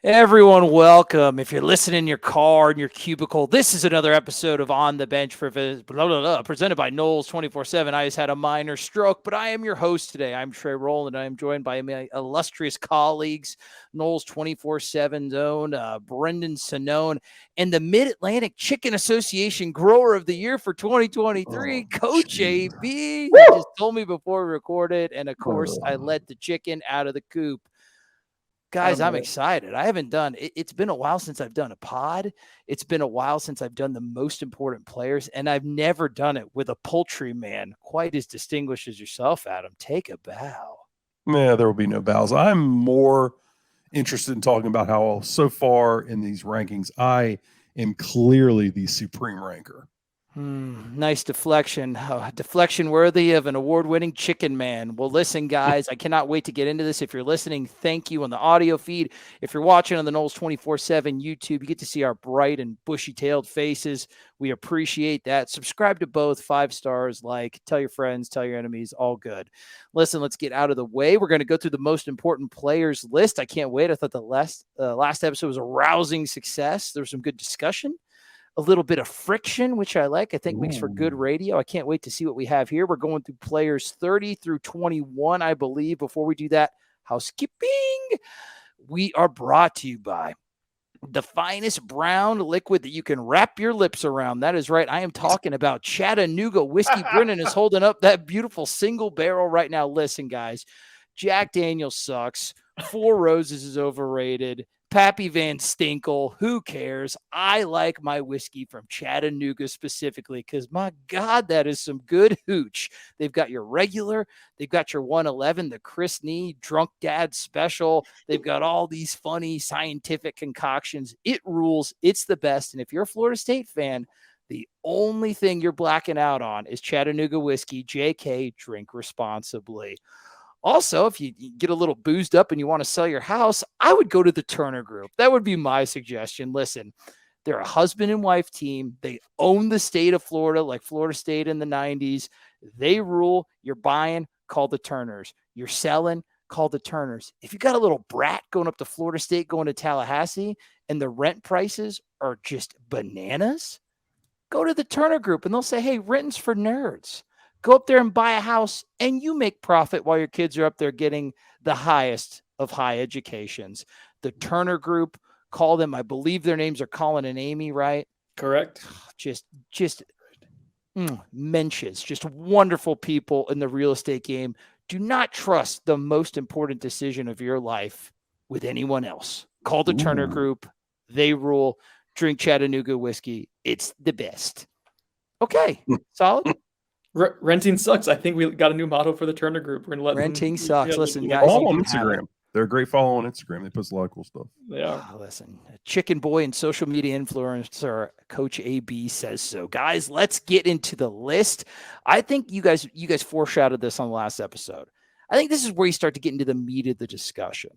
Everyone, welcome. If you're listening in your car, in your cubicle, this is another episode of On the Bench presented by Noles 24/7. I just had a minor stroke, but I am your host today. I'm Trey Rowland. I am joined by my illustrious colleagues, Noles 24/7's own Brendan Sonnone, and the Mid-Atlantic Chicken Association Grower of the Year for 2023, Coach AB. He just told me before we recorded, and of course, I let the chicken out of the coop. Guys, I'm excited. I haven't done it's been a while since I've done a pod. It's been a while since I've done the most important players, and I've never done it with a poultry man quite as distinguished as yourself, Adam. Take a bow. Yeah, there will be no bows. I'm more interested in talking about how so far in these rankings, I am clearly the supreme ranker. Nice deflection. Deflection worthy of an award-winning chicken man. Well, listen, guys, I cannot wait to get into this. If you're listening, thank you on the audio feed. If you're watching on the Noles 24/7 YouTube, you get to see our bright and bushy-tailed faces. We appreciate that. Subscribe to both, 5 stars, tell your friends, tell your enemies, all good. Listen, let's get out of the way. We're going to go through the most important players list. I can't wait. I thought the last episode was a rousing success. There was some good discussion. A little bit of friction, which I like. I think makes for good radio. I can't wait to see what we have here. We're going through players 30 through 21, I believe. Before we do that, housekeeping. We are brought to you by the finest brown liquid that you can wrap your lips around. That is right. I am talking about Chattanooga whiskey. Brennan is holding up that beautiful single barrel right now. Listen, guys, Jack Daniels sucks. Four Roses is overrated. Pappy Van Stinkle, who cares? I like my whiskey from Chattanooga specifically because, my God, that is some good hooch. They've got your regular. They've got your 111, the Chris Nee Drunk Dad Special. They've got all these funny scientific concoctions. It rules. It's the best. And if you're a Florida State fan, the only thing you're blacking out on is Chattanooga whiskey. JK, drink responsibly. Also, if you get a little boozed up and you want to sell your house, I would go to the Turner Group. That would be my suggestion. Listen, they're a husband and wife team. They own the state of Florida, like Florida State in the 90s. They rule. You're buying, call the Turners. You're selling, call the Turners. If you got a little brat going up to Florida State, going to Tallahassee, and the rent prices are just bananas, go to the Turner Group and they'll say, hey, rent's for nerds. Go up there and buy a house, and you make profit while your kids are up there getting the highest of high educations. The Turner Group, call them. I believe their names are Colin and Amy, right? Correct. Just mentions, just wonderful people in the real estate game. Do not trust the most important decision of your life with anyone else. Call the Turner Group. They rule. Drink Chattanooga whiskey. It's the best. Okay, solid. Renting sucks. I think we got a new motto for the Turner Group. We're gonna let renting sucks. Listen, guys, follow on Instagram. They're a great follow on Instagram. They post a lot of cool stuff. They are. Listen, Chicken Boy and social media influencer Coach AB says so. Guys, let's get into the list. I think you guys foreshadowed this on the last episode. I think this is where you start to get into the meat of the discussion.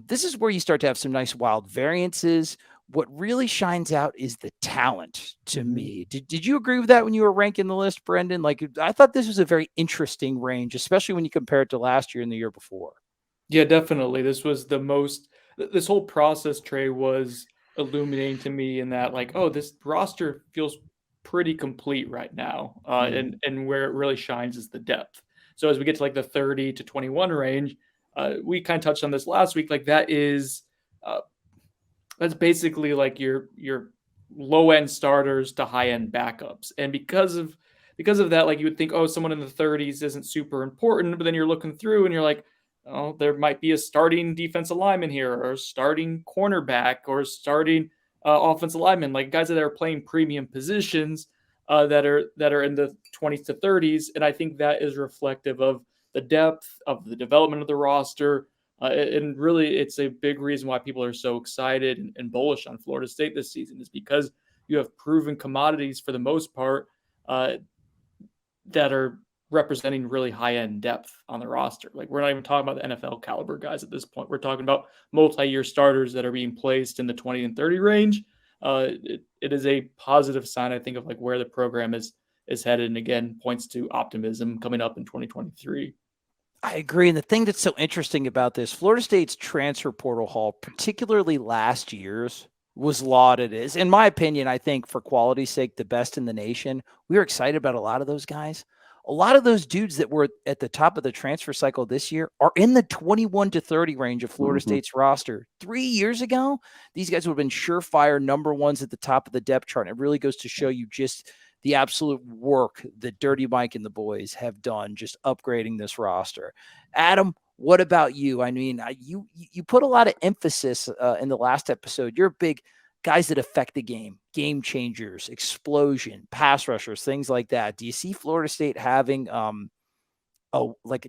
This is where you start to have some nice wild variances. What really shines out is the talent to me. Did you agree with that when you were ranking the list, Brendan? I thought this was a very interesting range, especially when you compare it to last year and the year before. Yeah, definitely. This was this whole process, Trey, was illuminating to me in that, this roster feels pretty complete right now. And where it really shines is the depth. So as we get to the 30 to 21 range, we kind of touched on this last week. That's basically your low end starters to high end backups. And because of that, you would think, someone in the 30s isn't super important, but then you're looking through and you're like, oh, there might be a starting defensive lineman here, or starting cornerback, or starting offensive lineman, guys that are playing premium positions that are in the 20s to 30s. And I think that is reflective of the depth of the development of the roster. And really, it's a big reason why people are so excited and bullish on Florida State this season, is because you have proven commodities for the most part that are representing really high-end depth on the roster. We're not even talking about the NFL caliber guys at this point. We're talking about multi-year starters that are being placed in the 20 and 30 range. It is a positive sign, I think, of where the program is headed, and again, points to optimism coming up in 2023. I agree. And the thing that's so interesting about this, Florida State's transfer portal haul, particularly last year's, was lauded as, in my opinion, I think for quality's sake, the best in the nation. We were excited about a lot of those guys. A lot of those dudes that were at the top of the transfer cycle this year are in the 21 to 30 range of Florida State's roster. 3 years ago, these guys would have been surefire number ones at the top of the depth chart. And it really goes to show you just the absolute work that Dirty Mike and the boys have done just upgrading this roster. Adam, what about you? I mean, you put a lot of emphasis in the last episode. You're big guys that affect the game changers, explosion, pass rushers, things like that. Do you see Florida State having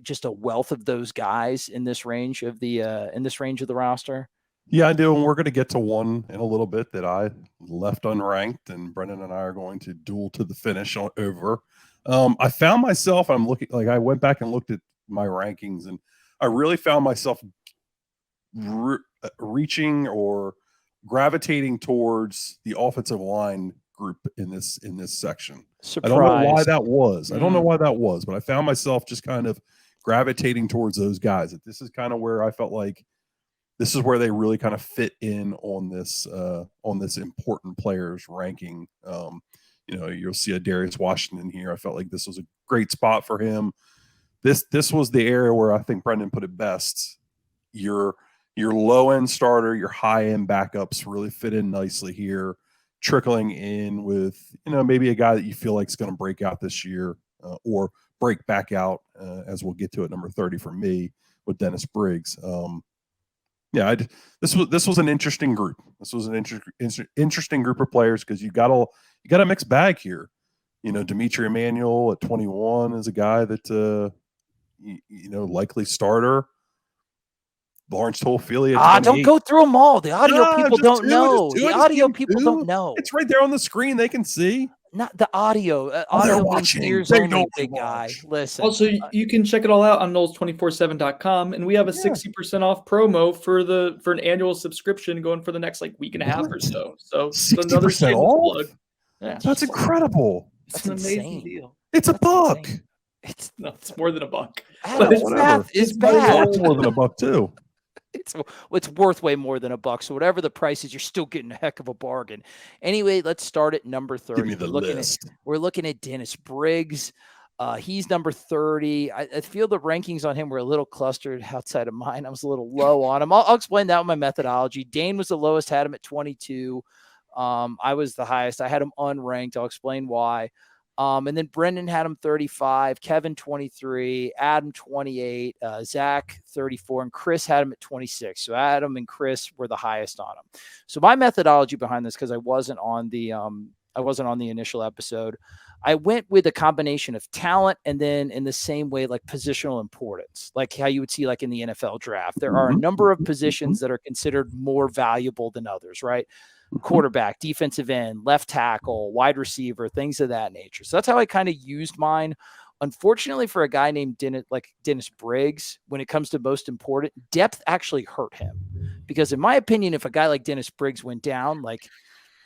just a wealth of those guys in this range of the roster? Yeah, I do. And we're going to get to one in a little bit that I left unranked, and Brendan and I are going to duel to the finish over. I found myself, I went back and looked at my rankings, and I really found myself reaching or gravitating towards the offensive line group in this section. Surprise. I don't know why that was. I don't know why that was, but I found myself just kind of gravitating towards those guys. This is kind of where I felt like this is where they really kind of fit in on this important players ranking. You'll see a Darius Washington here. I felt like this was a great spot for him. This was the area where I think Brendan put it best. Your low end starter, your high end backups really fit in nicely here, trickling in with maybe a guy that you feel like is going to break out this year or break back out as we'll get to at number 30 for me with Dennis Briggs. This was an interesting group. This was an interesting group of players because you got a mixed bag here. Dimitri Emanuel at 21 is a guy that likely starter. Lawrance Toafili at 28. Don't go through them all. The audio people don't know. The audio people don't know. It's right there on the screen. They can see. Not the audio. They're watching. Ears they only, big guy. Listen. Also, you can check it all out on Noles247.com, and we have a 60% off promo for an annual subscription going for the next week and a half or so. So 60% off. Plug. Yeah, that's incredible. That's an amazing deal. It's a buck. It's more than a buck. It's bad. It's more than a buck too. It's worth way more than a buck. So whatever the price is, you're still getting a heck of a bargain. Anyway, let's start at number 30. Give me the list. We're looking at Dennis Briggs. He's number 30. I feel the rankings on him were a little clustered outside of mine. I was a little low on him. I'll explain that with my methodology. Dane was the lowest, had him at 22. I was the highest. I had him unranked. I'll explain why. And then Brendan had him 35, Kevin 23, Adam 28, Zach 34, and Chris had him at 26. So Adam and Chris were the highest on him. So my methodology behind this, because I wasn't on the initial episode, I went with a combination of talent and then in the same way, like positional importance, like how you would see like in the NFL draft. There are a number of positions that are considered more valuable than others, right? Quarterback, defensive end, left tackle, wide receiver, things of that nature. So that's how I kind of used mine. Unfortunately, for a guy named Dennis Briggs, when it comes to most important, depth actually hurt him. Because in my opinion, if a guy like Dennis Briggs went down, like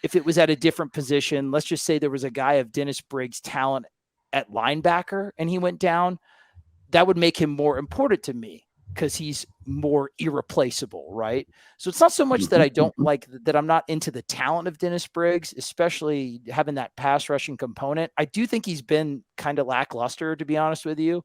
if it was at a different position, let's just say there was a guy of Dennis Briggs' talent at linebacker and he went down, that would make him more important to me because he's more irreplaceable, right? So it's not so much that I don't like that I'm not into the talent of Dennis Briggs, especially having that pass rushing component. I do think he's been kind of lackluster, to be honest with you,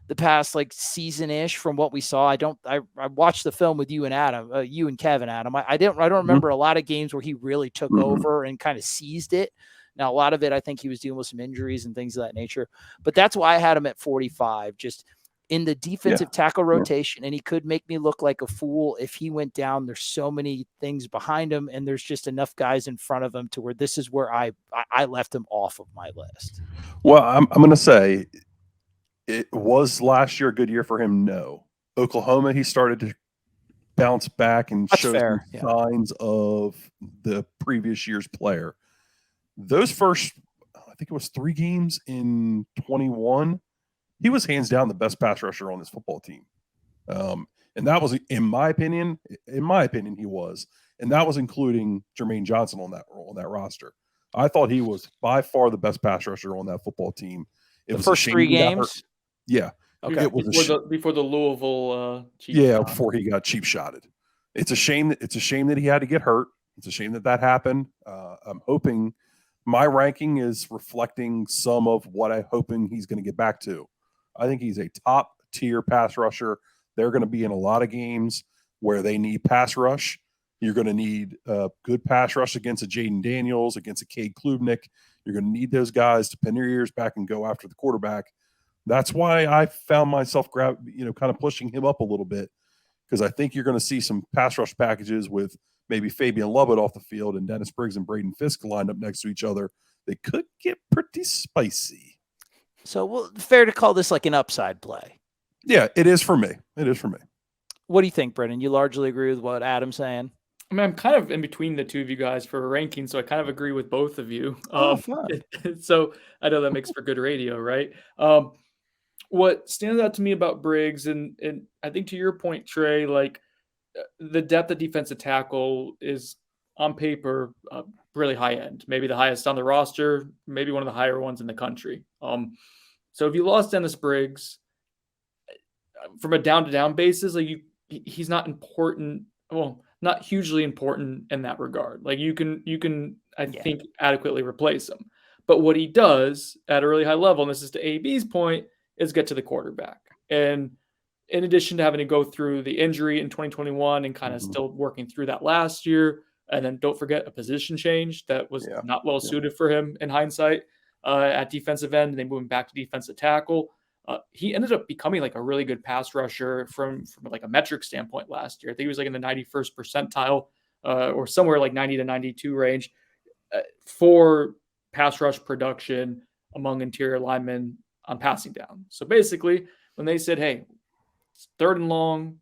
the past season-ish from what we saw. I watched the film with you and Adam, you and Kevin, Adam. I don't remember a lot of games where he really took over and kind of seized it. Now, a lot of it, I think he was dealing with some injuries and things of that nature, but that's why I had him at 45, just in the defensive tackle rotation, and he could make me look like a fool if he went down. There's so many things behind him, and there's just enough guys in front of him to where this is where I left him off of my list. Well, I'm going to say, it was last year a good year for him? No. Oklahoma, he started to bounce back and show signs of the previous year's player. Those first, I think it was 3 games in 21, he was hands down the best pass rusher on this football team. And that was, in my opinion, he was. And that was including Jermaine Johnson on that roster. I thought he was by far the best pass rusher on that football team. The first 3 games? Yeah. Okay. It was before the Louisville cheap shot. before he got cheap shotted. It's a shame that he had to get hurt. It's a shame that happened. I'm hoping my ranking is reflecting some of what I'm hoping he's going to get back to. I think he's a top tier pass rusher. They're going to be in a lot of games where they need pass rush. You're going to need a good pass rush against a Jaden Daniels, against a Cade Klubnik. You're going to need those guys to pin their ears back and go after the quarterback. That's why I found myself kind of pushing him up a little bit, because I think you're going to see some pass rush packages with maybe Fabian Lovett off the field and Dennis Briggs and Braden Fisk lined up next to each other. They could get pretty spicy. So, well, fair to call this like an upside play. Yeah, it is for me. What do you think, Brendan? You largely agree with what Adam's saying? I mean, I'm kind of in between the two of you guys for a ranking, so I kind of agree with both of you. So I know that makes for good radio, right? What stands out to me about Briggs, and I think to your point, Trey, like the depth of defensive tackle is on paper really high end, maybe the highest on the roster, maybe one of the higher ones in the country. So if you lost Dennis Briggs from a down-to-down basis, like he's not important. Well, not hugely important in that regard. Like you can I think adequately replace him. But what he does at a really high level, and this is to AB's point, is get to the quarterback. And in addition to having to go through the injury in 2021 and kind of still working through that last year, and then don't forget a position change that was not well suited for him in hindsight at defensive end, and they moved him back to defensive tackle. He ended up becoming like a really good pass rusher from like a metric standpoint last year. I think he was like in the 91st percentile or somewhere like 90 to 92 range for pass rush production among interior linemen on passing down. So basically, when they said, hey, it's 3rd and long,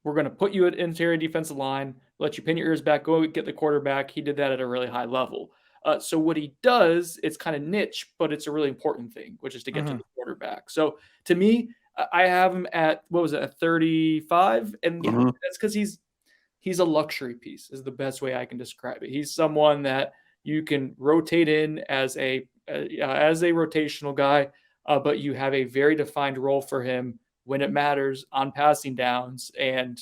we're going to put you at interior defensive line, let you pin your ears back, go get the quarterback. He did that at a really high level. So what he does, it's kind of niche, but it's a really important thing, which is to get to the quarterback. So to me, I have him at, at 35? And that's because he's a luxury piece is the best way I can describe it. He's someone that you can rotate in as a rotational guy, but you have a very defined role for him when it matters on passing downs, and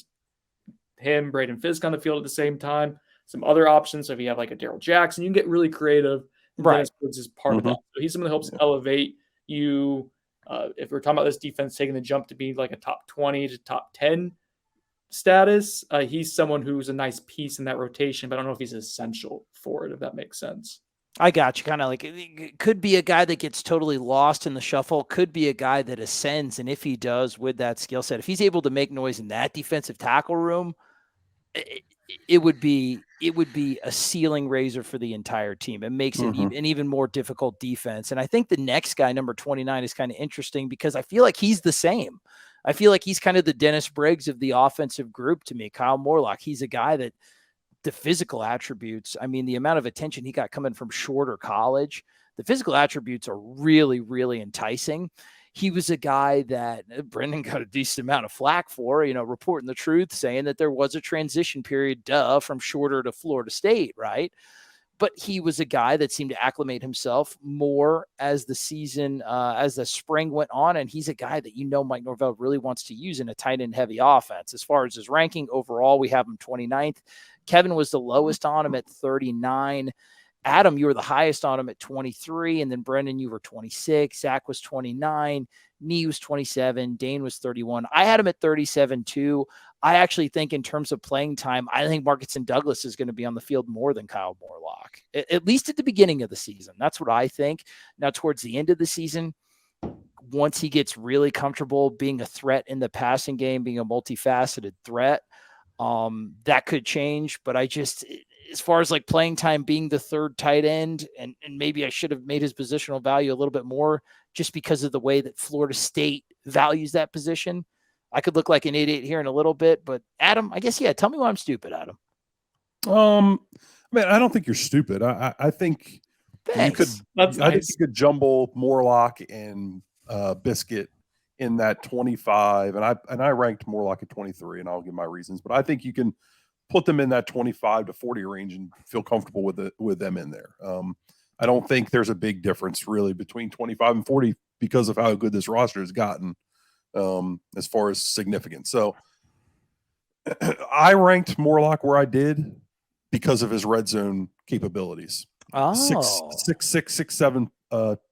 him, Braden Fisk on the field at the same time. Some other options. So if you have like a Daryl Jackson, you can get really creative. Right. Dennis Briggs is part of that. So he's someone that helps elevate you. If we're talking about this defense taking the jump to be like a top 20 to top 10 status, he's someone who's a nice piece in that rotation, but I don't know if he's essential for it, if that makes sense. I got you. Kind of like it could be a guy that gets totally lost in the shuffle, could be a guy that ascends. And if he does with that skill set, if he's able to make noise in that defensive tackle room, it would be a ceiling raiser for the entire team. It makes it an even more difficult defense. And I think the next guy, number 29, is kind of interesting because I feel like he's the same. I feel like he's kind of the Dennis Briggs of the offensive group to me. Kyle Morlock. He's a guy that the physical attributes, I mean, the amount of attention he got coming from Shorter College, the physical attributes are really, really enticing. He was a guy that Brendan got a decent amount of flack for, reporting the truth, saying that there was a transition period, from Shorter to Florida State, right? But he was a guy that seemed to acclimate himself more as the season, as the spring went on. And he's a guy that, Mike Norvell really wants to use in a tight end heavy offense. As far as his ranking overall, we have him 29th. Kevin was the lowest on him at 39. Adam, you were the highest on him at 23. And then Brendan, you were 26. Zach was 29. Nee was 27. Dane was 31. I had him at 37 too. I actually think in terms of playing time, I think Markinson Douglas is going to be on the field more than Kyle Morlock, at least at the beginning of the season. That's what I think. Now, towards the end of the season, once he gets really comfortable being a threat in the passing game, being a multifaceted threat, that could change. But as far as like playing time, being the 3rd tight end, and maybe I should have made his positional value a little bit more just because of the way that Florida State values that position. I could look like an idiot here in a little bit, but Adam, I guess, tell me why I'm stupid, Adam. Man, I don't think you're stupid. I think Thanks. I think you could jumble Morlock and Biscuit in that 25, and I ranked Morlock at 23, and I'll give my reasons, but I think you can put them in that 25 to 40 range and feel comfortable with them in there. I don't think there's a big difference really between 25 and 40 because of how good this roster has gotten. as far as significance. So I ranked Morlock where I did because of his red zone capabilities. Oh, 6'7"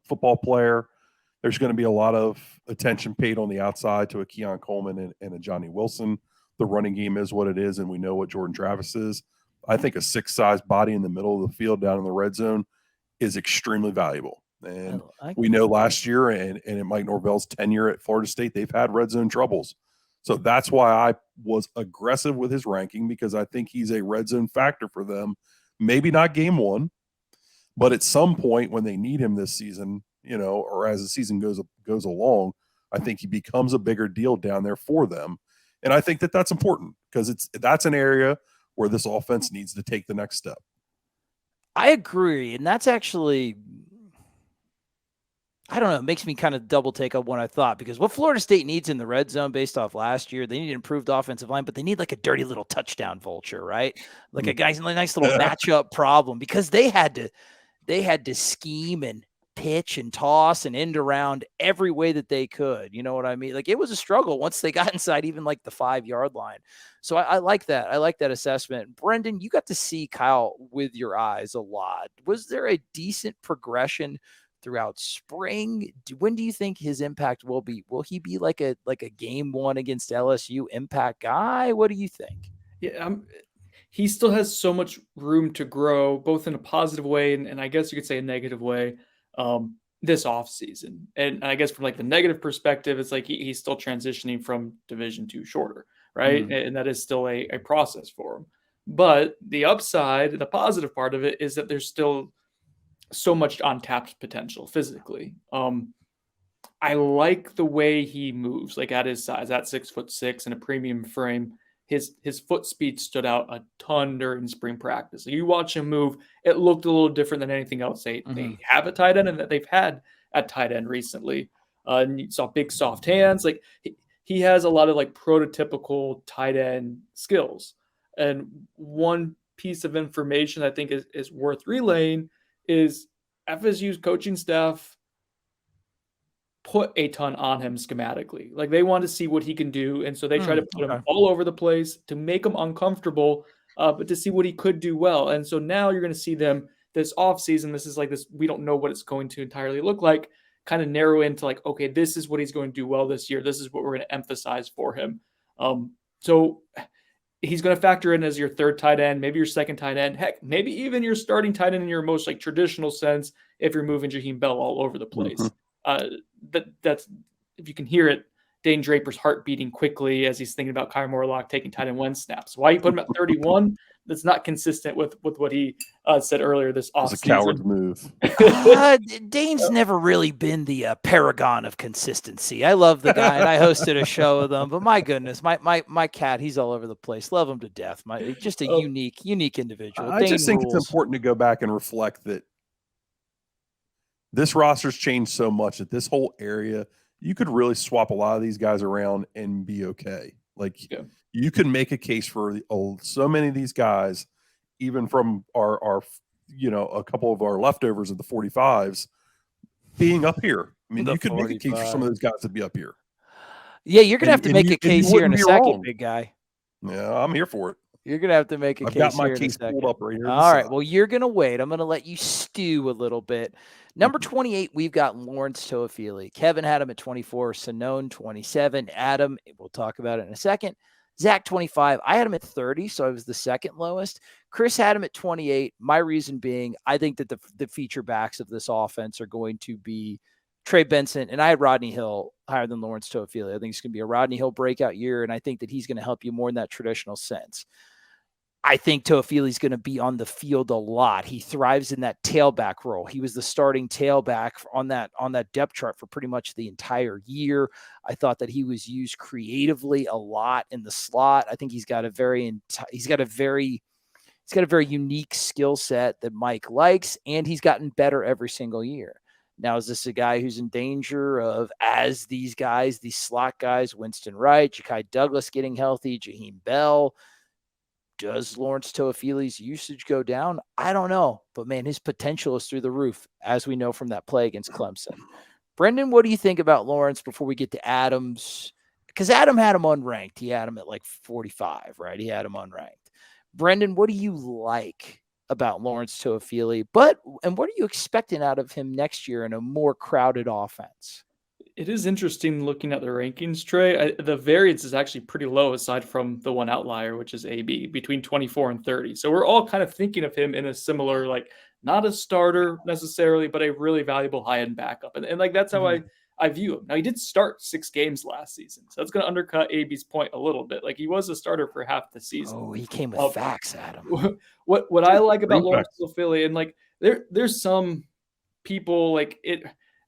football player. There's going to be a lot of attention paid on the outside to a Keon Coleman and a Johnny Wilson. The running game is what it is, and we know what Jordan Travis is. I think a 6-size body in the middle of the field down in the red zone is extremely valuable. And we know last year and in Mike Norvell's tenure at Florida State, they've had red zone troubles. So that's why I was aggressive with his ranking, because I think he's a red zone factor for them. Maybe not game one, but at some point when they need him this season, or as the season goes along, I think he becomes a bigger deal down there for them. And I think that that's important, because that's an area where this offense needs to take the next step. I agree. And that's actually, I don't know, it makes me kind of double take on what I thought, because what Florida State needs in the red zone based off last year, they need an improved offensive line, but they need like a dirty little touchdown vulture, right? Like a guy's nice little matchup problem, because they had to scheme and pitch and toss and end around every way that they could. You know what I mean? Like, it was a struggle once they got inside even like the 5-yard line. So I like that. I like that assessment. Brendan, you got to see Kyle with your eyes a lot. Was there a decent progression throughout spring? When do you think his impact will be? Will he be like a game one against LSU impact guy? What do you think? Yeah, he still has so much room to grow, both in a positive way and I guess you could say a negative way, this offseason. And I guess from like the negative perspective, it's like he's still transitioning from Division II shorter, right? And that is still a process for him. But the upside, the positive part of it, is that there's still so much untapped potential physically. I like the way he moves, like at his size, at 6'6" and a premium frame. His foot speed stood out a ton during spring practice. You watch him move, it looked a little different than anything else they have at tight end and that they've had at tight end recently. And you saw big soft hands. Like he has a lot of like prototypical tight end skills. And one piece of information I think is worth relaying is FSU's coaching staff put a ton on him schematically. Like, they want to see what he can do. And so they try to put him all over the place to make him uncomfortable, but to see what he could do well. And so now you're going to see them this offseason. This is like this, we don't know what it's going to entirely look like, kind of narrow into like, okay, this is what he's going to do well this year. This is what we're going to emphasize for him. So he's going to factor in as your third tight end, maybe your second tight end, heck, maybe even your starting tight end in your most like traditional sense if you're moving Jaheim Bell all over the place. That's, if you can hear it, Dane Draper's heart beating quickly as he's thinking about Kyle Morlock taking tight end 1 snaps. Why you put him at 31? That's not consistent with what he said earlier this offseason. It's a coward's move. Dane's never really been the paragon of consistency. I love the guy, and I hosted a show with him, but my goodness, my cat, he's all over the place. Love him to death. Just a unique individual. I just think it's important to go back and reflect that this roster's changed so much that this whole area, you could really swap a lot of these guys around and be okay. Like, you can make a case for so many of these guys, even from our a couple of our leftovers of the 45s being up here. I mean, you could make a case for some of those guys to be up here. Yeah, you're going to have to make a case here in a second, big guy. Yeah, I'm here for it. You're going to have to make a case. I've got my case pulled up right here. All right. Well, you're going to wait. I'm going to let you stew a little bit. Number 28, we've got Lawrance Toafili. Kevin had him at 24. Sinone, 27. Adam, we'll talk about it in a second. Zach, 25. I had him at 30, so I was the second lowest. Chris had him at 28. My reason being, I think that the feature backs of this offense are going to be Trey Benson, and I had Rodney Hill higher than Lawrance Toafili. I think it's going to be a Rodney Hill breakout year, and I think that he's going to help you more in that traditional sense. I think Toafili's going to be on the field a lot. He thrives in that tailback role. He was the starting tailback on that depth chart for pretty much the entire year. I thought that he was used creatively a lot in the slot. I think he's got a very unique skill set that Mike likes, and he's gotten better every single year. Now, is this a guy who's in danger of, as these slot guys, Winston Wright, Ja'Kai Douglas getting healthy, Jaheim Bell, does Lawrance Toafili's usage go down? I don't know. But, man, his potential is through the roof, as we know from that play against Clemson. Brendan, what do you think about Lawrence before we get to Adam's because Adam had him unranked. He had him at like 45, right? He had him unranked. Brendan, what do you like about Lawrance Toafili? And what are you expecting out of him next year in a more crowded offense? It is interesting looking at the rankings, Trey. The variance is actually pretty low aside from the one outlier, which is AB, between 24 and 30. So we're all kind of thinking of him in a similar, like, not a starter necessarily, but a really valuable high-end backup. And like, that's how I view him. Now, he did start 6 games last season, so that's going to undercut AB's point a little bit. Like, he was a starter for half the season. Oh, he came with facts, Adam. What I like about Lawrence Toafili, and like, there's some people, like,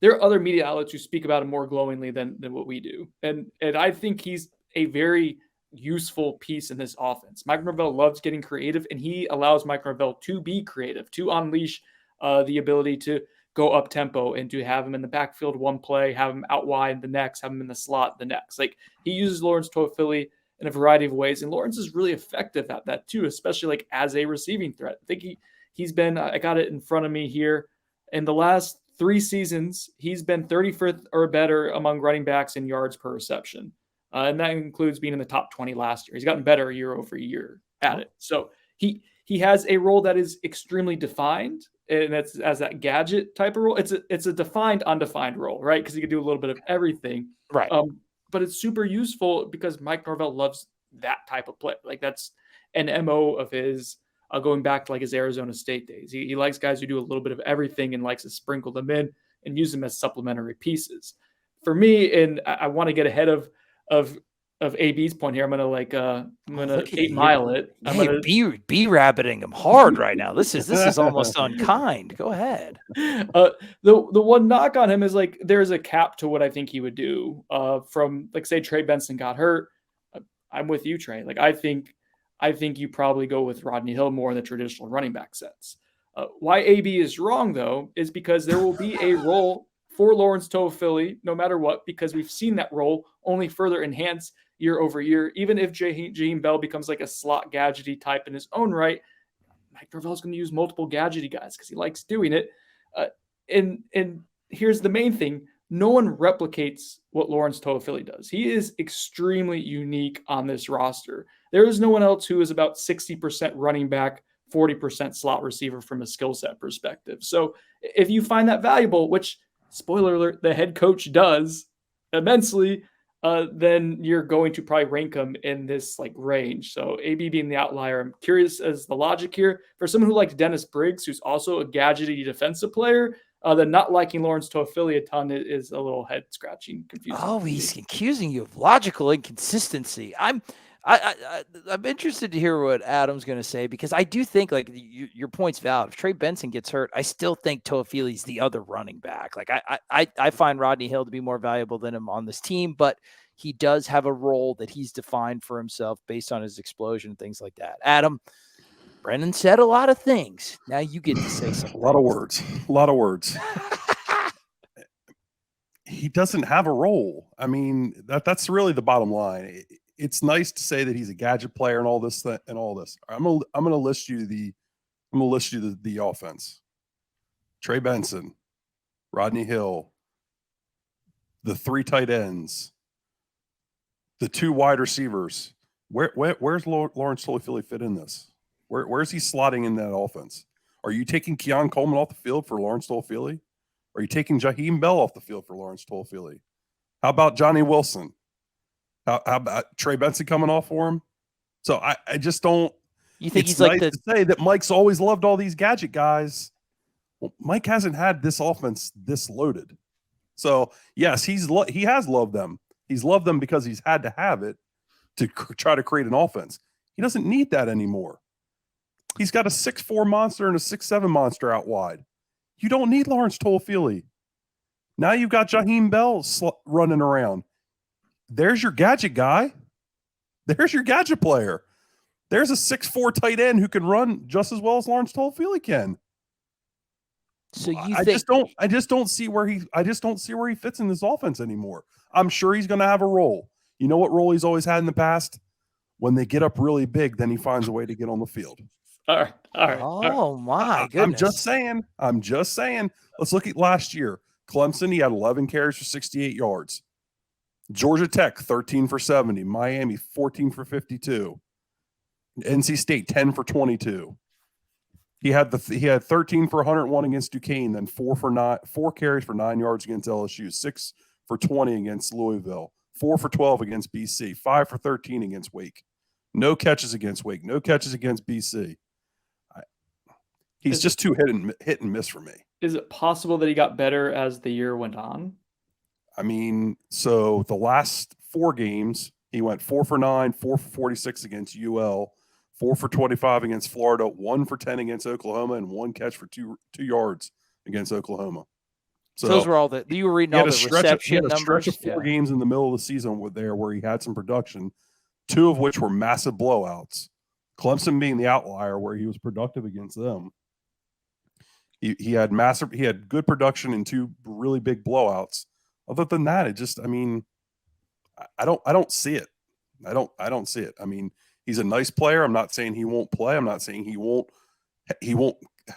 there are other media outlets who speak about him more glowingly than what we do. And I think he's a very useful piece in this offense. Mike Norvell loves getting creative, and he allows Mike Norvell to be creative, to unleash the ability to go up tempo and to have him in the backfield one play, have him out wide the next, have him in the slot the next. Like, he uses Lawrance Toafili in a variety of ways, and Lawrence is really effective at that too, especially like as a receiving threat. I think he's been, I got it in front of me here, in the last 3 seasons, he's been 35th or better among running backs in yards per reception. And that includes being in the top 20 last year. He's gotten better year over year at it. So he has a role that is extremely defined, and that's as that gadget type of role. It's a defined, undefined role, right? Because he can do a little bit of everything. Right. But it's super useful because Mike Norvell loves that type of play. Like, that's an MO of his, going back to like his Arizona State days. He likes guys who do a little bit of everything and likes to sprinkle them in and use them as supplementary pieces. For me, and I want to get ahead of AB's point here. I'm gonna 8 Mile it. I'm gonna be rabbiting him hard right now. This is almost unkind. Go ahead. The one knock on him is, like, there's a cap to what I think he would do. From, like, say Trey Benson got hurt. I'm with you, Trey. Like, I think you probably go with Rodney Hill more in the traditional running back sets. Why AB is wrong, though, is because there will be a role for Lawrance Toafili no matter what, because we've seen that role only further enhance year over year. Even if Jaheim Bell becomes like a slot gadgety type in his own right, Mike Norvell is going to use multiple gadgety guys because he likes doing it. And here's the main thing. No one replicates what Lawrance Toafili does. He is extremely unique on this roster. There is no one else who is about 60% running back, 40% slot receiver from a skill set perspective. So if you find that valuable, which, spoiler alert, the head coach does immensely, then you're going to probably rank him in this like range. So AB being the outlier, I'm curious as the logic here. For someone who likes Dennis Briggs, who's also a gadgety defensive player, then not liking Lawrence Toafili a ton is a little head scratching, confusing. Oh, he's accusing you of logical inconsistency. I'm interested to hear what Adam's going to say, because I do think, like, your point's valid. If Trey Benson gets hurt, I still think Toafili's the other running back. Like, I find Rodney Hill to be more valuable than him on this team, but he does have a role that he's defined for himself based on his explosion and things like that. Adam, Brendan said a lot of things. Now you get to say something. A lot of words. He doesn't have a role. I mean, that's really the bottom line. It's nice to say that he's a gadget player and all this. I'm gonna list you the offense. Trey Benson, Rodney Hill, the 3 tight ends, the 2 wide receivers. Where's Lawrance Toafili fit in this? Where's he slotting in that offense? Are you taking Keon Coleman off the field for Lawrance Toafili? Are you taking Jaheim Bell off the field for Lawrence Toafili? How about Johnny Wilson? How about Trey Benson coming off for him? So I just don't. You think it's he's like nice to say that Mike's always loved all these gadget guys. Well, Mike hasn't had this offense this loaded. So yes, he has loved them. He's loved them because he's had to have it to try to create an offense. He doesn't need that anymore. He's got a 6'4" monster and a 6'7" monster out wide. You don't need Lawrence Toafili. Now you've got Jaheim Bell running around. There's your gadget guy. There's your gadget player. There's a 6'4" tight end who can run just as well as Lawrence Toafili can. So I just don't see where he fits in this offense anymore. I'm sure he's going to have a role. You know what role he's always had in the past? When they get up really big, then he finds a way to get on the field. All right. Oh my goodness. I'm just saying. Let's look at last year. Clemson, he had 11 carries for 68 yards. Georgia Tech, 13 for 70. Miami, 14 for 52. NC State, 10 for 22. He had 13 for 101 against Duquesne, then 4 carries for 9 yards against LSU, 6 for 20 against Louisville, 4 for 12 against BC, 5 for 13 against Wake. No catches against Wake, no catches against BC. He's just too hit and miss for me. Is it possible that he got better as the year went on? I mean, so the last 4 games, he went 4 for 9, 4 for 46 against UL, 4 for 25 against Florida, 1 for 10 against Oklahoma, and 1 catch for 2 yards against Oklahoma. So those were all you were reading all the reception numbers. Stretch of 4 games in the middle of the season where he had some production, 2 of which were massive blowouts. Clemson being the outlier where he was productive against them. He had good production in 2 really big blowouts. Other than that, I don't see it. I don't see it. I mean, he's a nice player. I'm not saying he won't play. I'm not saying he won't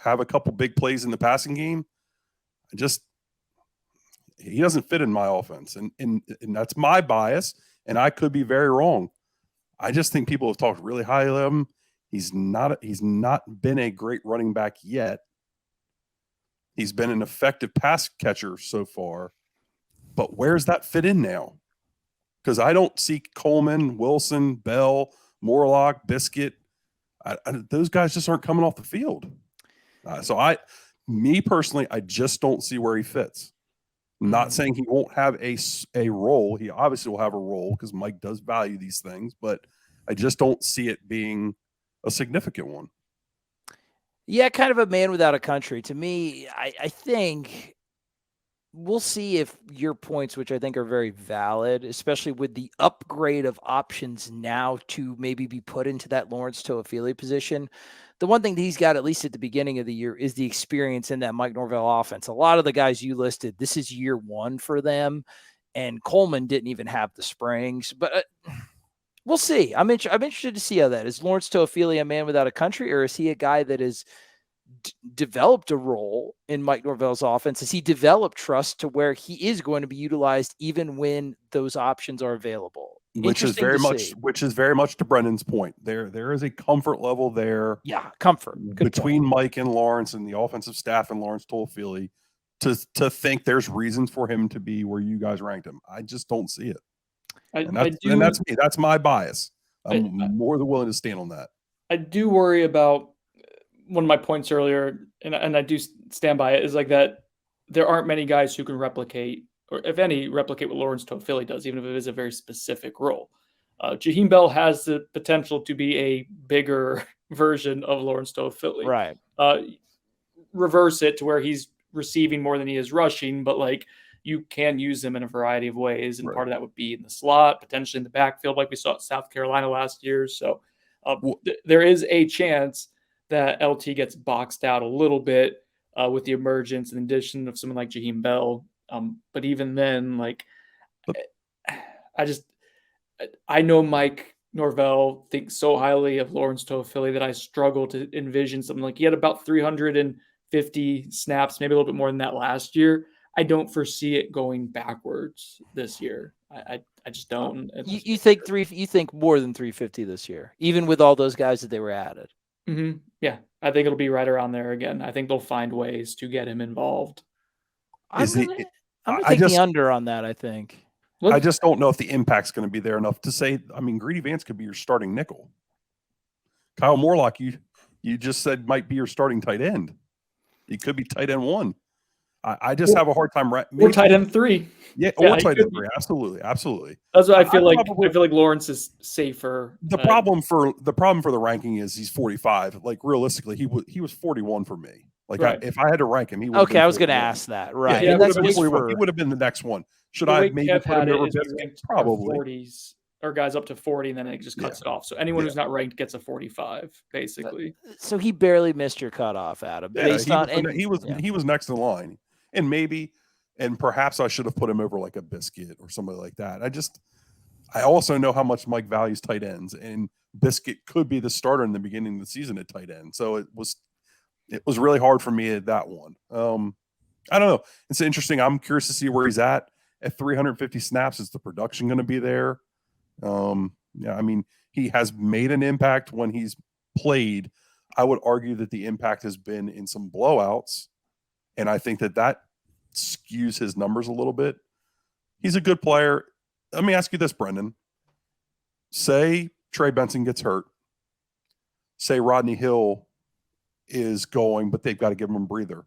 have a couple big plays in the passing game. He doesn't fit in my offense. And that's my bias. And I could be very wrong. I just think people have talked really highly of him. He's not been a great running back yet. He's been an effective pass catcher so far, but where's that fit in now? Because I don't see Coleman, Wilson, Bell, Morlock, Biscuit. Those guys just aren't coming off the field. Me personally, I just don't see where he fits. I'm not saying he won't have a role. He obviously will have a role because Mike does value these things, but I just don't see it being a significant one. Yeah, kind of a man without a country. To me, I think we'll see if your points, which I think are very valid, especially with the upgrade of options now to maybe be put into that Lawrance Toafili position. The one thing that he's got, at least at the beginning of the year, is the experience in that Mike Norvell offense. A lot of the guys you listed, this is year 1 for them, and Coleman didn't even have the springs. But we'll see. I'm interested to see how that is. Lawrance Toafili a man without a country, or is he a guy that has developed a role in Mike Norvell's offense? Has he developed trust to where he is going to be utilized even when those options are available? Which is very much to Brendan's point. There is a comfort level there. Yeah, comfort between Mike and Lawrence and the offensive staff and Lawrence Toafili to think there's reasons for him to be where you guys ranked him. I just don't see it. And that's me. That's my bias. I'm more than willing to stand on that. I do worry about one of my points earlier, and I do stand by it, is like that there aren't many guys who can replicate, or if any, replicate what Lawrance Toafili does, even if it is a very specific role. Jaheim Bell has the potential to be a bigger version of Lawrance Toafili. Right. Reverse it to where he's receiving more than he is rushing, but like you can use him in a variety of ways. And part of that would be in the slot, potentially in the backfield, like we saw at South Carolina last year. So there is a chance that LT gets boxed out a little bit with the emergence and addition of someone like Jaheim Bell. But even then, I know Mike Norvell thinks so highly of Lawrance Toafili that I struggle to envision something like he had about 350 snaps, maybe a little bit more than that last year. I don't foresee it going backwards this year. I just don't. You think more than 350 this year, even with all those guys that they were added? Mm-hmm. Yeah, I think it'll be right around there again. I think they'll find ways to get him involved. I'm going to take the under on that, I think. I just don't know if the impact's going to be there enough to say, I mean, Greedy Vance could be your starting nickel. Kyle Morlock, you just said might be your starting tight end. He could be tight end 1. I just have a hard time. Or tight end 3. Yeah, or tight end 3. Absolutely. That's what I feel like. I feel like Lawrence is safer. The problem for the ranking is he's 45. Like realistically, he was 41 for me. Like if I had to rank him, he would. Okay, I was going to ask that. Right, yeah, he would have been the next one. Should I maybe put him over Biscuit? Probably 40s or guys up to 40, and then it just cuts it off. So anyone who's not ranked gets a 45, basically. So he barely missed your cutoff, Adam. He was next in line, and perhaps I should have put him over like a Biscuit or somebody like that. I also know how much Mike values tight ends, and Biscuit could be the starter in the beginning of the season at tight end. So it was really hard for me at that one. I don't know. It's interesting. I'm curious to see where he's at. at 350 snaps, is the production going to be there? Yeah, I mean, he has made an impact when he's played. I would argue that the impact has been in some blowouts, and I think that skews his numbers a little bit. He's a good player. Let me ask you this, Brendan. Say Trey Benson gets hurt. Say Rodney Hill is going, but they've got to give him a breather.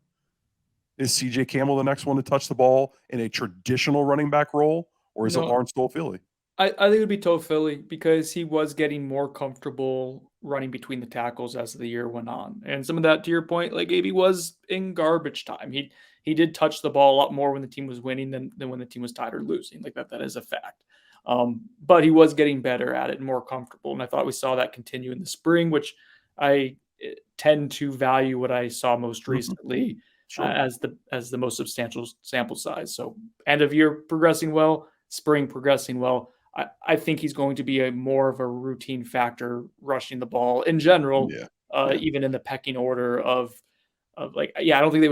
Is CJ Campbell the next one to touch the ball in a traditional running back role, or is it Lawrance Toafili? I think it would be Toefili because he was getting more comfortable running between the tackles as the year went on. And some of that, to your point, like Gabe was in garbage time. He did touch the ball a lot more when the team was winning than when the team was tied or losing. Like that is a fact. But he was getting better at it and more comfortable. And I thought we saw that continue in the spring, which I tend to value what I saw most recently as the most substantial sample size. So end of year progressing well, spring progressing well. I think he's going to be more of a routine factor rushing the ball in general, even in the pecking order of like, I don't think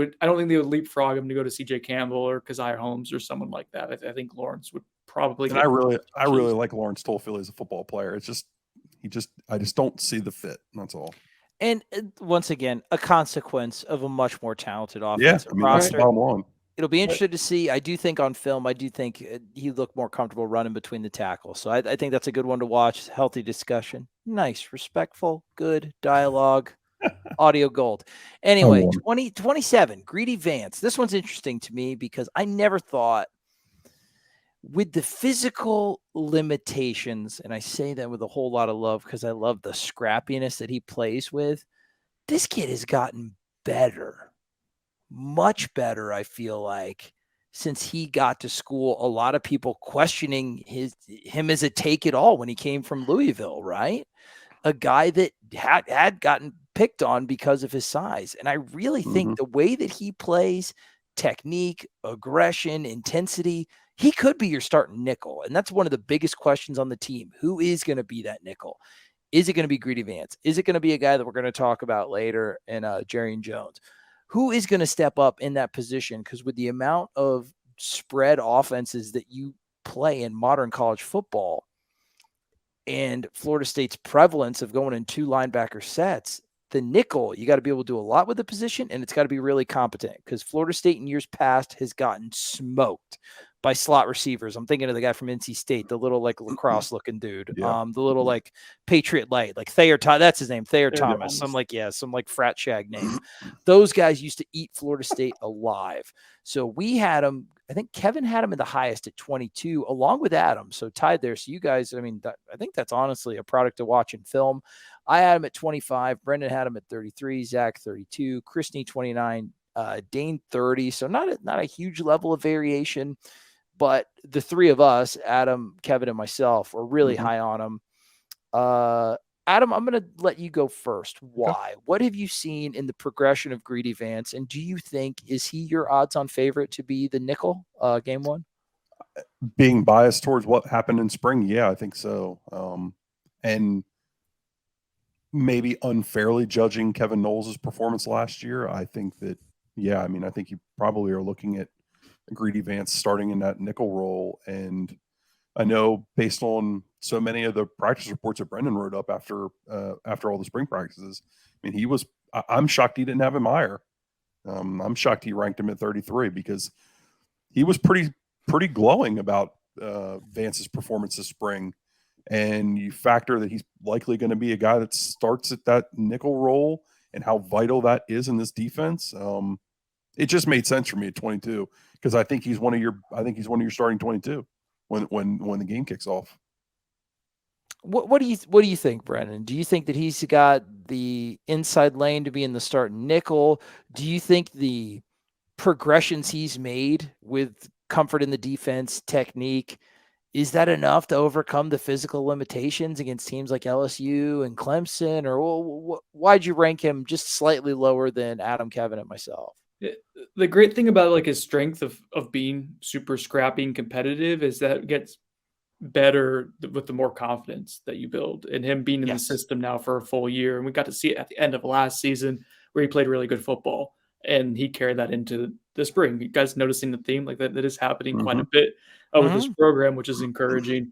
they would leapfrog him to go to CJ Campbell or Keziah Holmes or someone like that. I think Lawrence would probably. And I really like Lawrance Toafili as a football player. It's just, I just don't see the fit. That's all. And once again, a consequence of a much more talented offensive roster. That's bottom line. It'll be interesting to see. I do think on film, he looked more comfortable running between the tackles. So I think that's a good one to watch. Healthy discussion. Nice, respectful, good dialogue. Audio gold. Anyway, 2027, Greedy Vance. This one's interesting to me because I never thought with the physical limitations, and I say that with a whole lot of love because I love the scrappiness that he plays with, this kid has gotten better. Much better, I feel like, since he got to school. A lot of people questioning him as a take it all when he came from Louisville, right? A guy that had gotten picked on because of his size. And I really think the way that he plays, technique, aggression, intensity, he could be your starting nickel. And that's one of the biggest questions on the team. Who is going to be that nickel? Is it going to be Greedy Vance? Is it going to be a guy that we're going to talk about later in Jarian Jones? Who is going to step up in that position? Because with the amount of spread offenses that you play in modern college football and Florida State's prevalence of going in 2 linebacker sets, the nickel, you got to be able to do a lot with the position, and it's got to be really competent because Florida State in years past has gotten smoked by slot receivers. I'm thinking of the guy from NC State, the little like lacrosse looking dude, the little like Patriot Light, like Thayer. That's his name, Thayer Thomas. Some like frat shag name. Those guys used to eat Florida State alive. So we had him. I think Kevin had him in the highest at 22, along with Adam. So tied there. So you guys, I mean, I think that's honestly a product to watch in film. I had him at 25. Brendan had him at 33. Zach 32. Christy 29. Dane 30. So not a huge level of variation. But the three of us, Adam, Kevin, and myself, were really high on him. Adam, I'm going to let you go first. Why? What have you seen in the progression of Greedy Vance? And do you think, is he your odds-on favorite to be the nickel game one? Being biased towards what happened in spring, yeah, I think so. And maybe unfairly judging Kevin Noles' performance last year, I think that, I think you probably are looking at Greedy Vance starting in that nickel role. And I know based on so many of the practice reports that Brendan wrote up after all the spring practices, I mean, I'm shocked he didn't have him higher. I'm shocked he ranked him at 33 because he was pretty glowing about Vance's performance this spring. And you factor that he's likely going to be a guy that starts at that nickel role and how vital that is in this defense. It just made sense for me at 22 because I think he's one of your starting 22 when the game kicks off. What do you think, Brendan? Do you think that he's got the inside lane to be in the starting nickel? Do you think the progressions he's made with comfort in the defense, technique, is that enough to overcome the physical limitations against teams like LSU and Clemson? Or why'd you rank him just slightly lower than Adam, Kevin, and myself? The great thing about like his strength of being super scrappy and competitive is that it gets better with the more confidence that you build, and him being in the system now for a full year. And we got to see it at the end of last season where he played really good football, and he carried that into the spring. You guys noticing the theme like that is happening quite a Mhm. bit with this program, which is encouraging.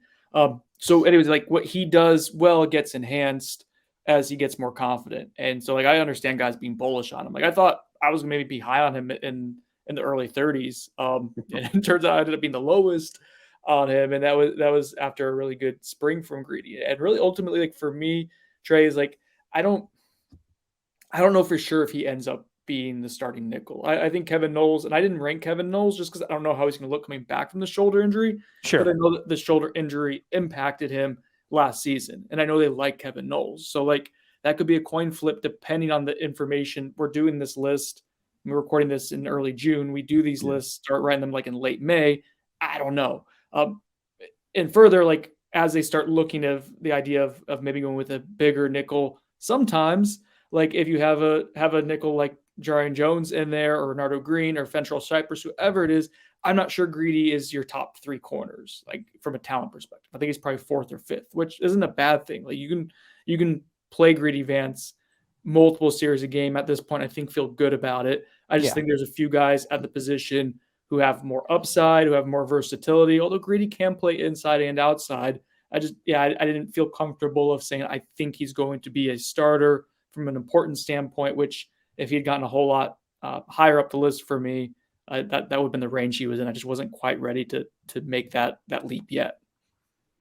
So anyways, like what he does well gets enhanced as he gets more confident. And so like I understand guys being bullish on him. Like I thought I was gonna maybe be high on him in the early 30s. And it turns out I ended up being the lowest on him. And that was after a really good spring from Greedy. And really ultimately, like for me, Trey is like I don't know for sure if he ends up being the starting nickel. I think Kevin Noles, and I didn't rank Kevin Noles just because I don't know how he's going to look coming back from the shoulder injury. Sure. But I know that the shoulder injury impacted him last season. And I know they like Kevin Noles. So, like, that could be a coin flip depending on the information. We're doing this list. We're recording this in early June. We do these lists, start writing them like in late May. I don't know. And further, like, as they start looking at the idea of maybe going with a bigger nickel, sometimes – like if you have a nickel like Jarian Jones in there or Nardo Green or Fentrell Cypress, whoever it is, I'm not sure Greedy is your top 3 corners, like from a talent perspective. I think he's probably 4th or 5th, which isn't a bad thing. Like you can play Greedy Vance multiple series a game at this point. I think feel good about it. I just think there's a few guys at the position who have more upside, who have more versatility, although Greedy can play inside and outside. I didn't feel comfortable of saying I think he's going to be a starter from an important standpoint, which if he had gotten a whole lot higher up the list for me, that would have been the range he was in. I just wasn't quite ready to make that leap yet.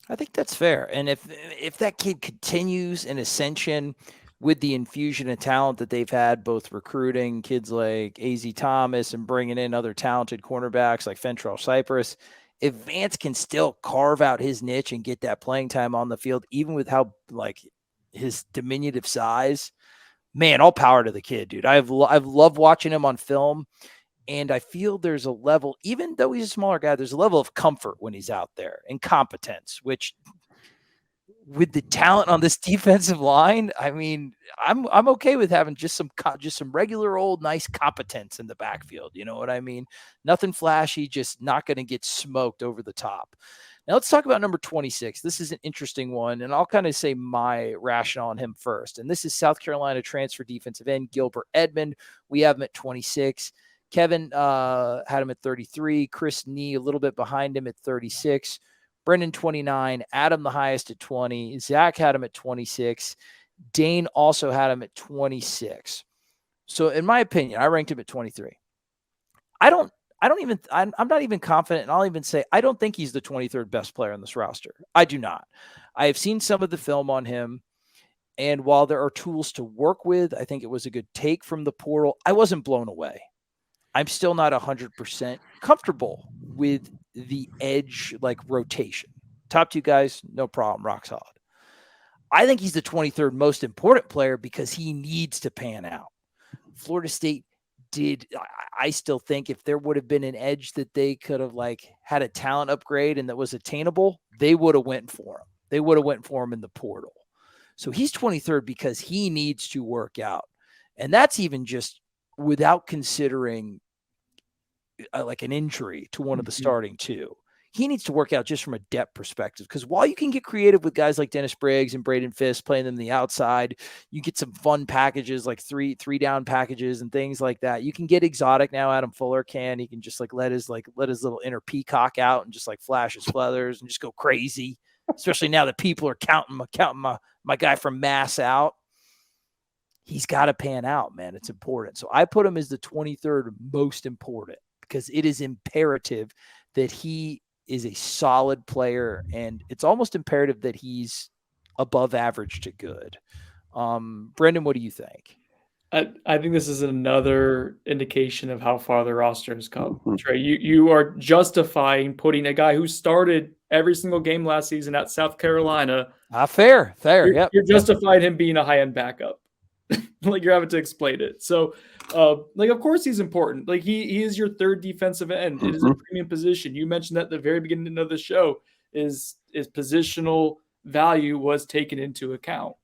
I think that's fair. And if that kid continues in ascension with the infusion of talent that they've had, both recruiting kids like A.Z. Thomas and bringing in other talented cornerbacks like Fentrell Cypress, if Vance can still carve out his niche and get that playing time on the field, even with how like his diminutive size, man, all power to the kid, dude. I've loved watching him on film, and I feel there's a level, even though he's a smaller guy, there's a level of comfort when he's out there and competence, which with the talent on this defensive line, I mean, I'm okay with having just some regular old nice competence in the backfield. You know what I mean? Nothing flashy, just not going to get smoked over the top. Now let's talk about number 26. This is an interesting one, and I'll kind of say my rationale on him first. And this is South Carolina transfer defensive end Gilbert Edmond. We have him at 26. Kevin had him at 33. Chris Nee a little bit behind him at 36. Brendan 29. Adam the highest at 20. Zach had him at 26. Dane also had him at 26. So in my opinion, I ranked him at 23. I'm not even confident, and I'll even say I don't think he's the 23rd best player on this roster. I do not. I have seen some of the film on him, and while there are tools to work with, I think it was a good take from the portal. I wasn't blown away. I'm still not 100% comfortable with the edge like rotation. Top 2 guys, no problem, rock solid. I think he's the 23rd most important player because he needs to pan out. Florida State I still think if there would have been an edge that they could have like had a talent upgrade and that was attainable, they would have went for him. They would have went for him in the portal. So he's 23rd because he needs to work out. And that's even just without considering like an injury to one of the starting 2. He needs to work out just from a depth perspective, because while you can get creative with guys like Dennis Briggs and Braden Fisk playing them on the outside, you get some fun packages like three down packages and things like that. You can get exotic now. Adam Fuller can. He can just like let his little inner peacock out and just like flash his feathers and just go crazy. Especially now that people are counting my guy from Mass out. He's got to pan out, man. It's important. So I put him as the 23rd most important because it is imperative that he is a solid player, and it's almost imperative that he's above average to good. Brendan, what do you think? I think this is another indication of how far the roster has come. Trey, you are justifying putting a guy who started every single game last season at South Carolina. Fair. You're justifying him being a high-end backup. Like you're having to explain it. So, like, of course he's important. Like he is your 3rd defensive end. It is a premium position. You mentioned that at the very beginning of the show is positional value was taken into account.